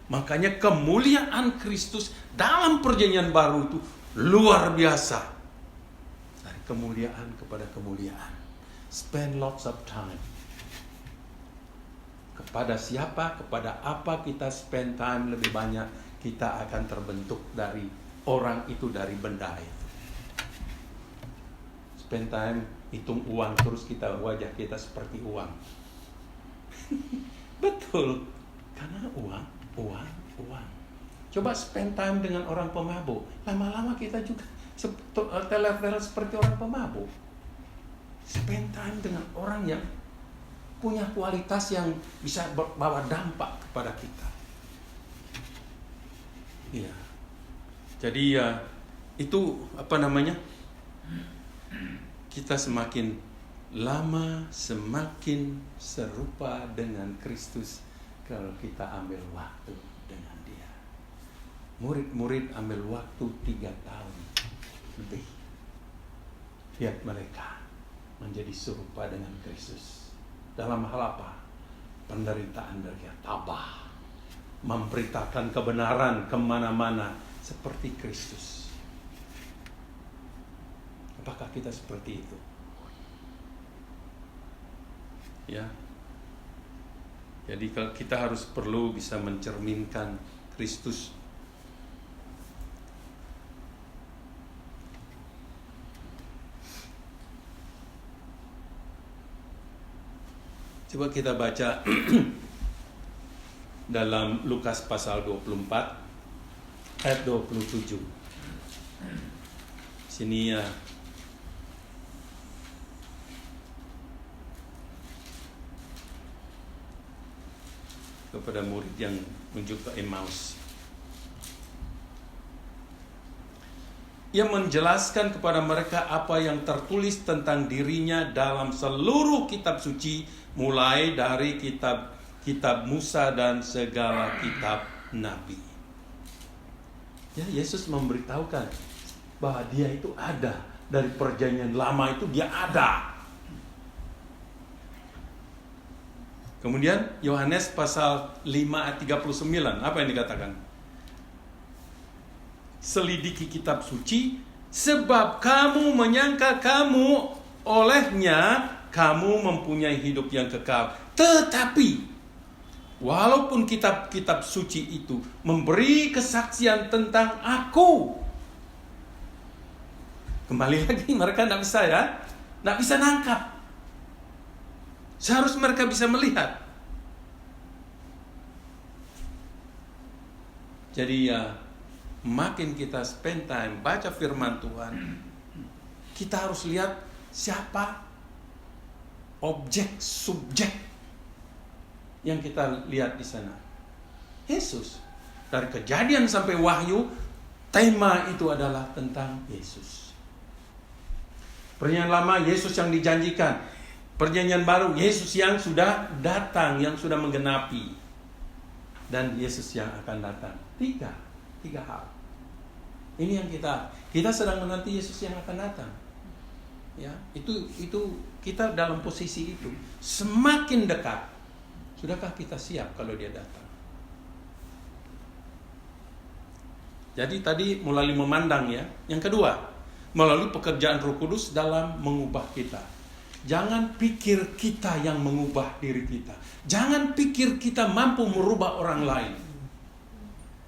Speaker 5: Makanya kemuliaan Kristus dalam perjanjian baru itu luar biasa. Dari kemuliaan kepada kemuliaan. Spend lots of time. Kepada siapa, kepada apa kita spend time lebih banyak, kita akan terbentuk dari orang itu, dari benda itu. Spend time, hitung uang, terus wajah kita seperti uang. Betul. Karena uang. Coba spend time dengan orang pemabuk. Lama-lama kita juga teler-teler seperti orang pemabuk. Spend time dengan orang yang punya kualitas yang bisa bawa dampak kepada kita. Iya. Jadi ya itu kita semakin lama semakin serupa dengan Kristus kalau kita ambil waktu dengan Dia. Murid-murid ambil waktu 3 tahun lebih. Lihat mereka menjadi serupa dengan Kristus. Dalam hal apa? Penderitaan mereka, tabah, memberitakan kebenaran kemana-mana seperti Kristus. Apakah kita seperti itu? Ya. Jadi kalau kita perlu bisa mencerminkan Kristus. Coba kita baca dalam Lukas pasal 24 ayat 27. Sini ya. Kepada murid yang menuju ke Emmaus. Ia menjelaskan kepada mereka apa yang tertulis tentang dirinya dalam seluruh kitab suci, mulai dari kitab Musa dan segala kitab Nabi. Ya, Yesus memberitahukan bahwa Dia itu ada. Dari perjanjian lama itu Dia ada. Kemudian Yohanes pasal 5 ayat 39, apa yang dikatakan? Selidiki kitab suci, sebab kamu menyangka kamu olehnya kamu mempunyai hidup yang kekal. Tetapi walaupun kitab-kitab suci itu memberi kesaksian tentang aku, kembali lagi mereka tidak bisa tidak bisa nangkap. Seharusnya mereka bisa melihat. Jadi makin kita spend time baca firman Tuhan, kita harus lihat siapa objek, subjek yang kita lihat di sana. Yesus. Dari Kejadian sampai Wahyu, tema itu adalah tentang Yesus. Perjanjian Lama, Yesus yang dijanjikan. Perjanjian Baru, Yesus yang sudah datang, yang sudah menggenapi. Dan Yesus yang akan datang. Tiga hal. Ini yang kita sedang menanti Yesus yang akan datang. Ya, itu kita dalam posisi itu semakin dekat. Sudahkah kita siap kalau dia datang? Jadi tadi melalui memandang ya. Yang kedua, melalui pekerjaan Roh Kudus dalam mengubah kita. Jangan pikir kita yang mengubah diri kita. Jangan pikir kita mampu merubah orang lain.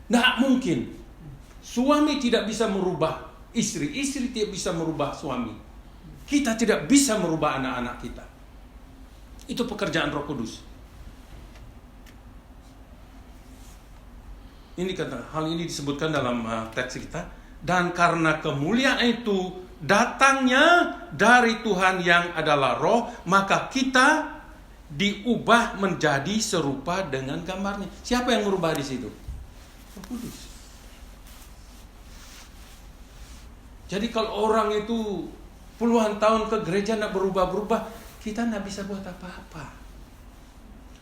Speaker 5: Tidak mungkin. Suami tidak bisa merubah istri. Istri tidak bisa merubah suami. Kita tidak bisa merubah anak-anak kita. Itu pekerjaan Roh Kudus. Ini kata, hal ini disebutkan dalam teks kita. Dan karena kemuliaan itu datangnya dari Tuhan yang adalah Roh, maka kita diubah menjadi serupa dengan gambarnya. Siapa yang merubah di situ? Roh Kudus. Jadi kalau orang itu puluhan tahun ke gereja tidak berubah-berubah, kita tidak bisa buat apa-apa.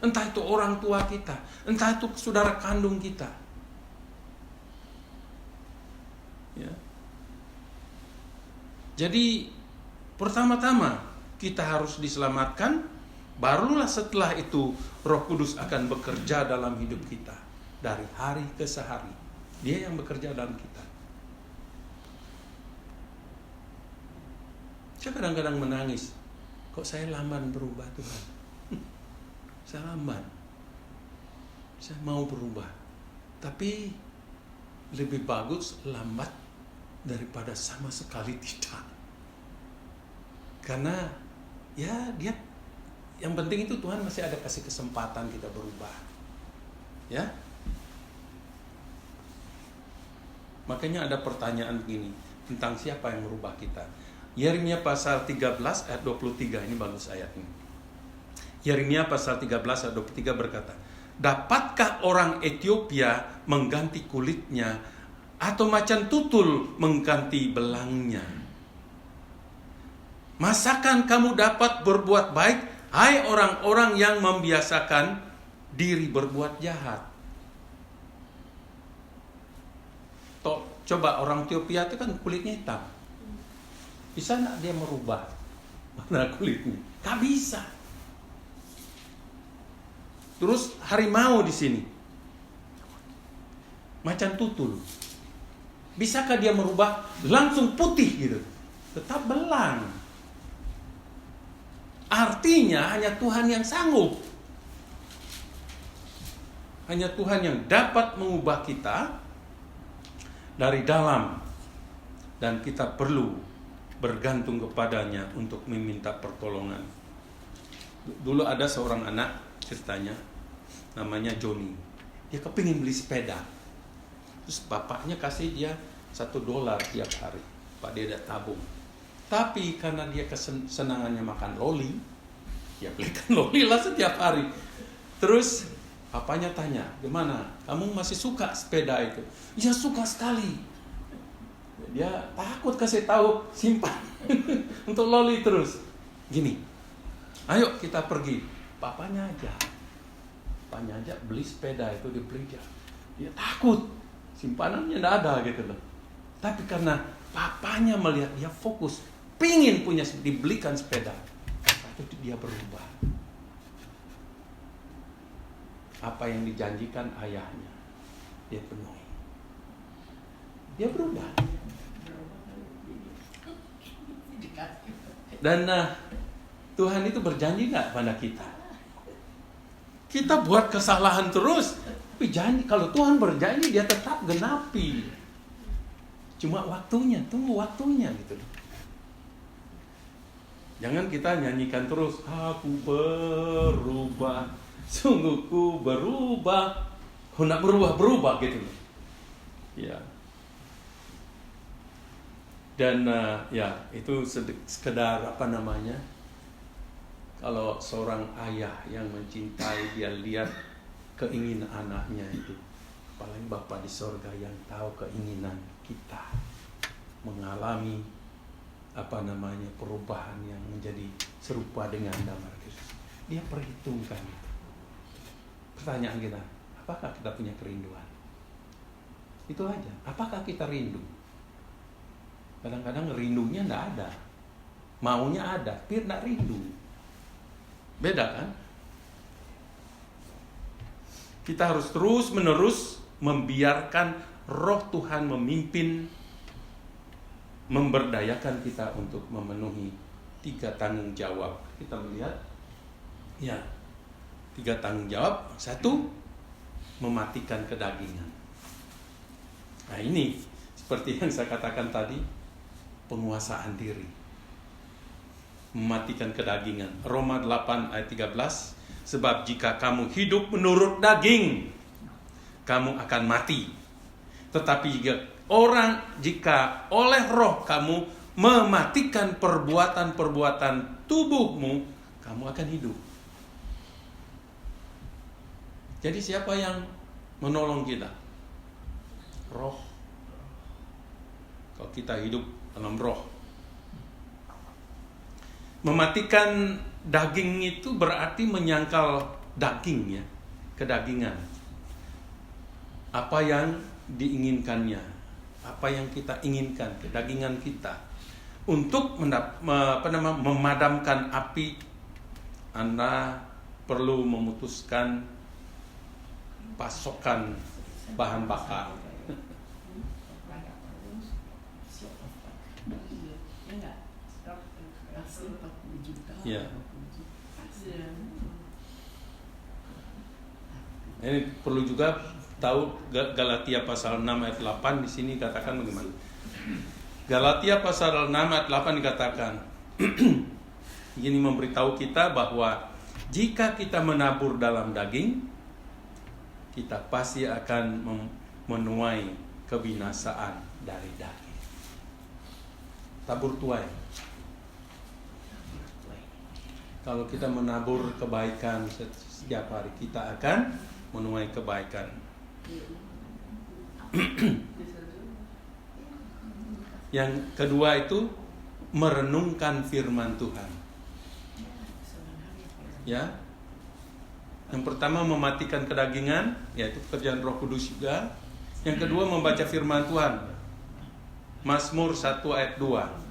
Speaker 5: Entah itu orang tua kita, entah itu saudara kandung kita. Ya. Jadi pertama-tama kita harus diselamatkan, barulah setelah itu Roh Kudus akan bekerja dalam hidup kita dari hari ke sehari. Dia yang bekerja dalam kita. Saya kadang-kadang menangis, kok saya lamban berubah Tuhan? Saya lamban. Saya mau berubah, tapi lebih bagus lambat daripada sama sekali tidak. Karena ya dia yang penting itu Tuhan masih ada kasih kesempatan kita berubah. Ya. Makanya ada pertanyaan begini tentang siapa yang merubah kita. Yeremia pasal 13 ayat 23, ini bagus ayat ini. Yeremia pasal 13 ayat 23 berkata, dapatkah orang Ethiopia mengganti kulitnya atau macan tutul mengganti belangnya? Masakan kamu dapat berbuat baik, hai orang-orang yang membiasakan diri berbuat jahat? Coba orang Ethiopia itu kan kulitnya hitam. Bisa nggak dia merubah warna kulitnya? Gak bisa. Terus harimau di sini, macan tutul, bisakah dia merubah langsung putih gitu? Tetap belang. Artinya hanya Tuhan yang sanggup. Hanya Tuhan yang dapat mengubah kita dari dalam, dan kita perlu bergantung kepadanya untuk meminta pertolongan. Dulu ada seorang anak, ceritanya namanya Joni. Dia kepingin beli sepeda. Terus bapaknya kasih dia $1 tiap hari. Pak dia ada tabung. Tapi karena dia kesenangannya makan loli, dia belikan loli lah setiap hari. Terus papanya tanya, gimana? Kamu masih suka sepeda itu? Ya suka sekali. Dia takut kasih tahu, simpan untuk loli terus. Gini, ayo kita pergi. Papanya aja beli sepeda itu, dibeli dia. Dia takut, simpanannya tidak ada gitu loh. Tapi karena papanya melihat dia fokus, pingin punya, dibelikan sepeda, itu dia berubah. Apa yang dijanjikan ayahnya, dia penuhi. Dia berubah. Dan Tuhan itu berjanji nggak pada kita? Kita buat kesalahan terus, tapi janji, kalau Tuhan berjanji dia tetap genapi. Cuma waktunya, tunggu waktunya gitu. Jangan kita nyanyikan terus, aku berubah, sungguh ku berubah, hendak berubah gitu. Ya. Dan ya itu sekedar apa namanya? Kalau seorang ayah yang mencintai, dia lihat keinginan anaknya itu. Paling Bapa di sorga yang tahu keinginan kita mengalami apa namanya perubahan yang menjadi serupa dengan damar Kristus. Dia perhitungkan itu. Pertanyaan kita, apakah kita punya kerinduan? Itu aja. Apakah kita rindu? Kadang-kadang rindunya enggak ada. Maunya ada, tapi enggak rindu. Beda kan? Kita harus terus-menerus membiarkan Roh Tuhan memimpin, memberdayakan kita untuk memenuhi 3 tanggung jawab. Kita melihat, ya, 3 tanggung jawab. 1, mematikan kedagingan. Nah ini, seperti yang saya katakan tadi, penguasaan diri. Mematikan kedagingan. Roma 8 ayat 13, sebab jika kamu hidup menurut daging, kamu akan mati. Tetapi jika oleh roh kamu mematikan perbuatan-perbuatan tubuhmu, kamu akan hidup. Jadi siapa yang menolong kita? Roh. Kalau kita hidup dalam roh. Mematikan daging itu berarti menyangkal daging, ya, kedagingan. Apa yang diinginkannya, apa yang kita inginkan, kedagingan kita. Untuk memadamkan api, Anda perlu memutuskan pasokan bahan bakar. Ya. Ini perlu juga tahu Galatia pasal 6 ayat 8 di sini katakan bagaimana? Galatia pasal 6 ayat 8 dikatakan ini memberitahu kita bahwa jika kita menabur dalam daging, kita pasti akan menuai kebinasaan dari daging. Tabur tuai. Kalau kita menabur kebaikan setiap hari, kita akan menuai kebaikan. Yang kedua itu merenungkan firman Tuhan. Ya. Yang pertama mematikan kedagingan, yaitu pekerjaan Roh Kudus juga. Yang kedua membaca firman Tuhan. Mazmur 1 ayat 2.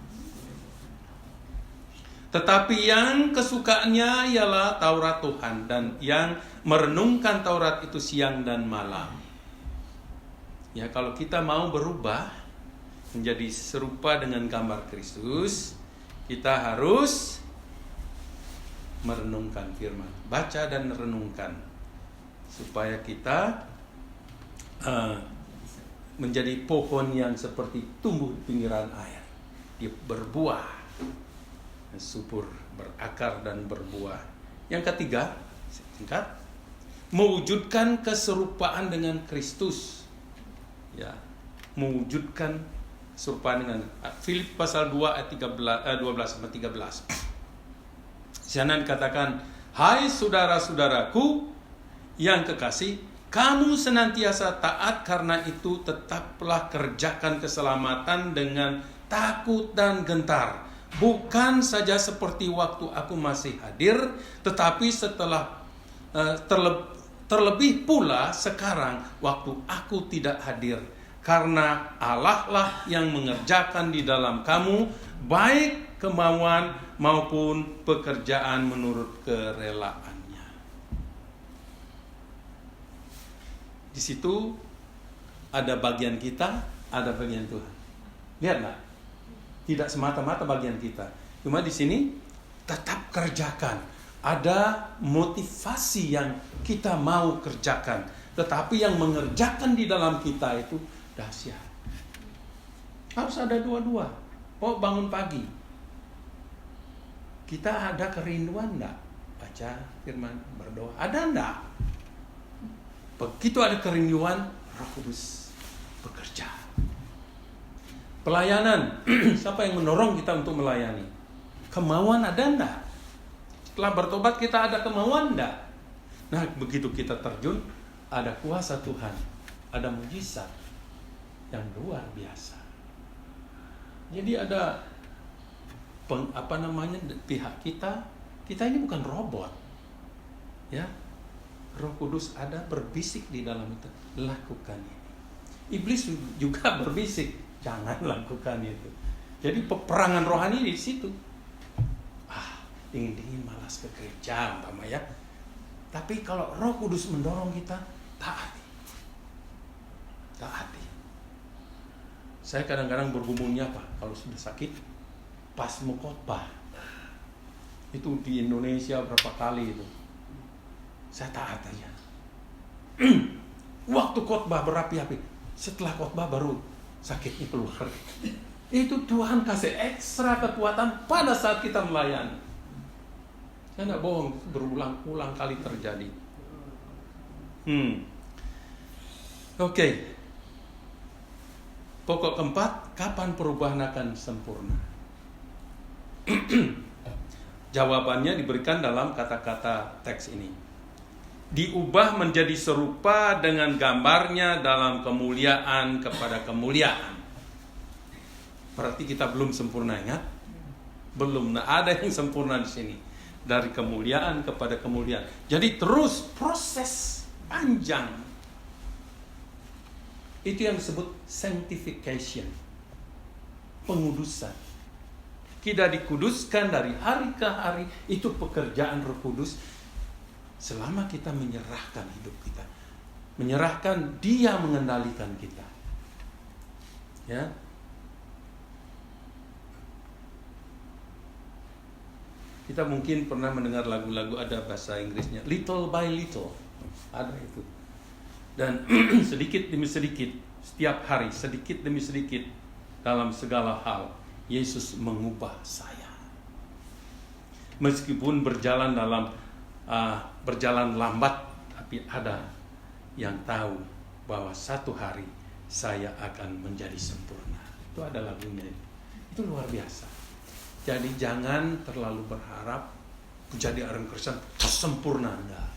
Speaker 5: Tetapi yang kesukaannya ialah Taurat Tuhan, dan yang merenungkan Taurat itu siang dan malam. Ya, kalau kita mau berubah menjadi serupa dengan gambar Kristus, kita harus merenungkan firman, baca dan renungkan, supaya kita menjadi pohon yang seperti tumbuh di pinggiran air. Dia berbuah, subur, berakar dan berbuah. Yang ketiga, singkat, mewujudkan keserupaan dengan Kristus. Ya, mewujudkan keserupaan dengan Filipi pasal 2 ayat 12 sampai 13. Di sana dikatakan, hai saudara-saudaraku yang kekasih, kamu senantiasa taat, karena itu tetaplah kerjakan keselamatan dengan takut dan gentar. Bukan saja seperti waktu aku masih hadir, tetapi setelah terlebih pula sekarang waktu aku tidak hadir. Karena Allah lah yang mengerjakan di dalam kamu baik kemauan maupun pekerjaan menurut kerelaannya. Di situ ada bagian kita, ada bagian Tuhan. Lihatlah, tidak semata-mata bagian kita. Cuma di sini tetap kerjakan. Ada motivasi yang kita mau kerjakan, tetapi yang mengerjakan di dalam kita itu dahsyat. Harus ada dua-dua. Oh, bangun pagi, kita ada kerinduan enggak? Baca firman, berdoa. Ada enggak? Begitu ada kerinduan, Roh Kudus bekerja. Pelayanan, siapa yang mendorong kita untuk melayani? Kemauan ada enggak? Setelah bertobat kita ada kemauan enggak? Nah, begitu kita terjun, ada kuasa Tuhan, ada mujizat yang luar biasa. Jadi ada pihak kita ini bukan robot. Ya. Roh Kudus ada berbisik di dalam itu, lakukan ini. Iblis juga berbisik, jangan lakukan itu. Jadi peperangan rohani di situ. Dingin-dingin malas ke gereja umpama ya. Tapi kalau Roh Kudus mendorong kita, taati. Taati. Saya kadang-kadang bergumulnya apa? Kalau sudah sakit, pas mau khotbah. Itu di Indonesia berapa kali itu. Saya taat aja. Waktu khotbah berapi-api, setelah khotbah baru sakitnya keluar. Itu Tuhan kasih ekstra kekuatan pada saat kita melayani. Saya nggak bohong, itu berulang-ulang kali terjadi. Oke. Pokok keempat, kapan perubahan akan sempurna? Jawabannya diberikan dalam kata-kata teks ini. Diubah menjadi serupa dengan gambarnya dalam kemuliaan kepada kemuliaan. Berarti kita belum sempurna, ingat? Belum. Nah, ada yang sempurna di sini. Dari kemuliaan kepada kemuliaan. Jadi terus proses panjang. Itu yang disebut sanctification. Pengudusan. Kita dikuduskan dari hari ke hari. Itu pekerjaan Roh Kudus. Selama kita menyerahkan hidup kita. Menyerahkan Dia mengendalikan kita. Ya. Kita mungkin pernah mendengar lagu-lagu ada bahasa Inggrisnya, little by little, ada itu. Dan sedikit demi sedikit, setiap hari, sedikit demi sedikit, dalam segala hal, Yesus mengubah saya. Meskipun berjalan lambat, tapi ada yang tahu bahwa satu hari saya akan menjadi sempurna. Itu ada lagunya. Itu luar biasa. Jadi jangan terlalu berharap menjadi orang Kristen sempurna, enggak.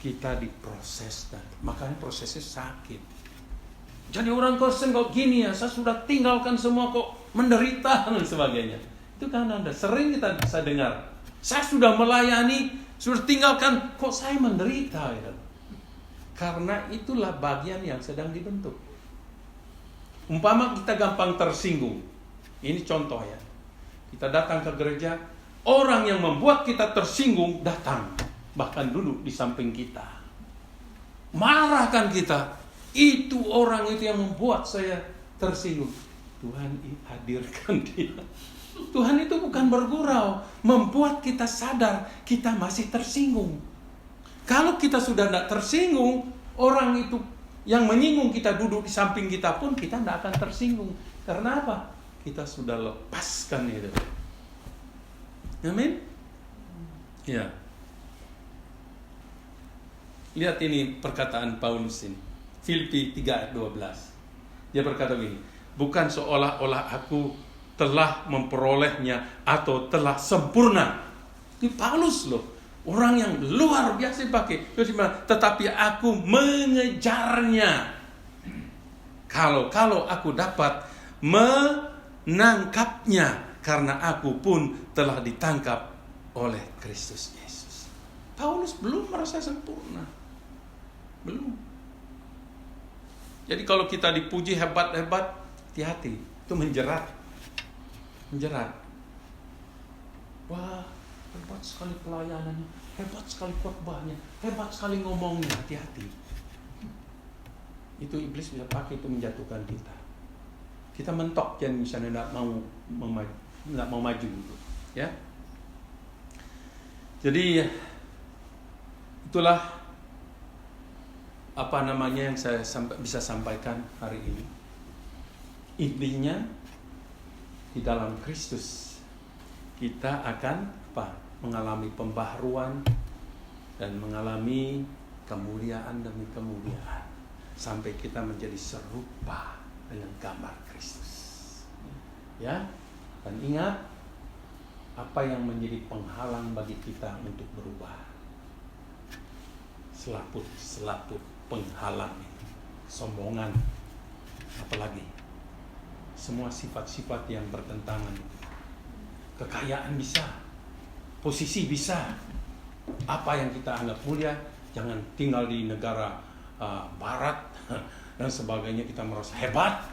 Speaker 5: Kita diproses, dan makanya prosesnya sakit. Jadi orang Kristen kok gini ya, saya sudah tinggalkan semua kok menderita dan sebagainya. Itu kan Anda sering kita bisa dengar. Saya sudah melayani, sudah tinggalkan kok saya menderita ya. Karena itulah bagian yang sedang dibentuk. Umpama kita gampang tersinggung. Ini contoh ya. Kita datang ke gereja, orang yang membuat kita tersinggung datang, bahkan duduk di samping kita. Marahkan kita. Itu orang itu yang membuat saya tersinggung. Tuhan hadirkan dia. Tuhan itu bukan bergurau, membuat kita sadar kita masih tersinggung. Kalau kita sudah tidak tersinggung, orang itu yang menyinggung kita duduk di samping kita pun kita tidak akan tersinggung. Karena apa? Kita sudah lepaskan itu. Amin? Ya. Lihat ini perkataan Paulus ini. Filipi 3 ayat 12. Dia berkata begini, bukan seolah-olah aku telah memperolehnya atau telah sempurna. Ini Paulus loh. Orang yang luar biasa dipakai. Tetapi aku mengejarnya. Kalau aku dapat menangkapnya, karena aku pun telah ditangkap oleh Kristus Yesus. Paulus belum merasa sempurna. Belum. Jadi kalau kita dipuji hebat-hebat, hati-hati. Itu menjerat. Wah, hebat sekali pelayanannya, hebat sekali khotbahnya, hebat sekali ngomongnya, hati-hati. Itu iblis bisa pakai itu menjatuhkan kita. Kita mentok dan misalnya tidak mau maju gitu, ya. Jadi itulah yang saya bisa sampaikan hari ini. Intinya di dalam Kristus kita akan mengalami pembaharuan dan mengalami kemuliaan demi kemuliaan sampai kita menjadi serupa dengan gambar Kristus. Ya, dan ingat apa yang menjadi penghalang bagi kita untuk berubah. Selaput penghalang, kesombongan, apalagi semua sifat-sifat yang bertentangan. Kekayaan bisa, posisi bisa, apa yang kita anggap mulia, jangan tinggal di negara barat dan sebagainya kita merasa hebat.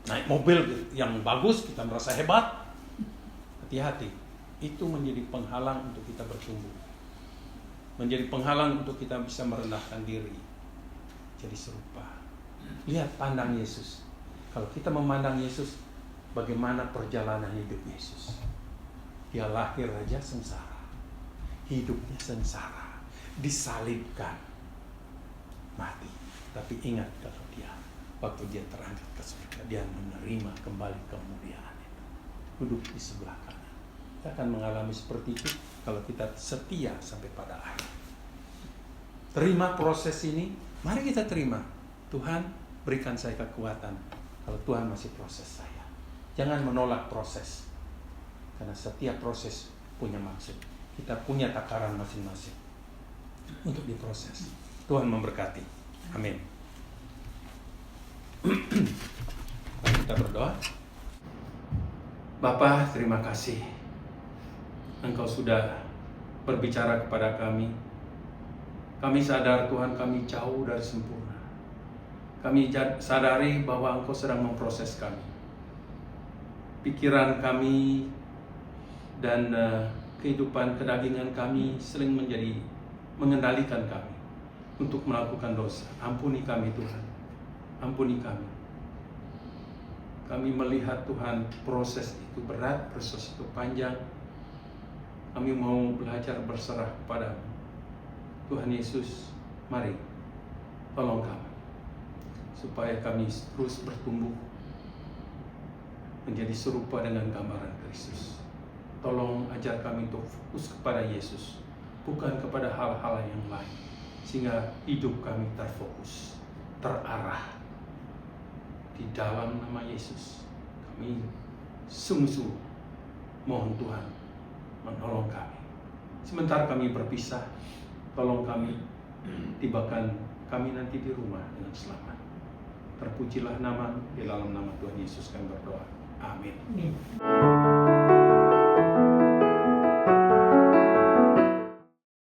Speaker 5: naik mobil yang bagus, kita merasa hebat. Hati-hati, itu menjadi penghalang untuk kita bertumbuh. Menjadi penghalang untuk kita bisa merendahkan diri. Jadi serupa. Lihat, pandang Yesus. Kalau kita memandang Yesus, bagaimana perjalanan hidup Yesus. Dia lahir aja sengsara. Hidupnya sengsara. Disalibkan. Mati. Tapi ingat kalau dia, waktu dia terangkat ke surga, dia menerima kembali kemuliaan itu. Duduk di sebelah kanan. Kita akan mengalami seperti itu kalau kita setia sampai pada akhir. Terima proses ini. Mari kita terima. Tuhan, berikan saya kekuatan. Kalau Tuhan masih proses saya. Jangan menolak proses. Karena setiap proses punya maksud. Kita punya takaran masing-masing untuk diproses. Tuhan memberkati. Amin. Mari kita berdoa. Bapa, terima kasih. Engkau sudah berbicara kepada kami. Kami sadar Tuhan, kami jauh dari sempurna. Kami sadari bahwa Engkau sedang memproses kami. Pikiran kami dan kehidupan kedagingan kami sering mengendalikan kami untuk melakukan dosa. Ampuni kami Tuhan. Ampuni kami. Kami melihat Tuhan proses itu berat, proses itu panjang. Kami mau belajar berserah kepadamu. Tuhan Yesus, mari tolong kami supaya kami terus bertumbuh menjadi serupa dengan gambaran Kristus. Tolong ajar kami untuk fokus kepada Yesus, bukan kepada hal-hal yang lain, sehingga hidup kami terfokus, terarah. Di dalam nama Yesus, kami sungguh-sungguh mohon Tuhan menolong kami. Sementara kami berpisah, tolong kami, tibakan kami nanti di rumah dengan selamat. Terpujilah nama, di dalam nama Tuhan Yesus kami berdoa. Amin.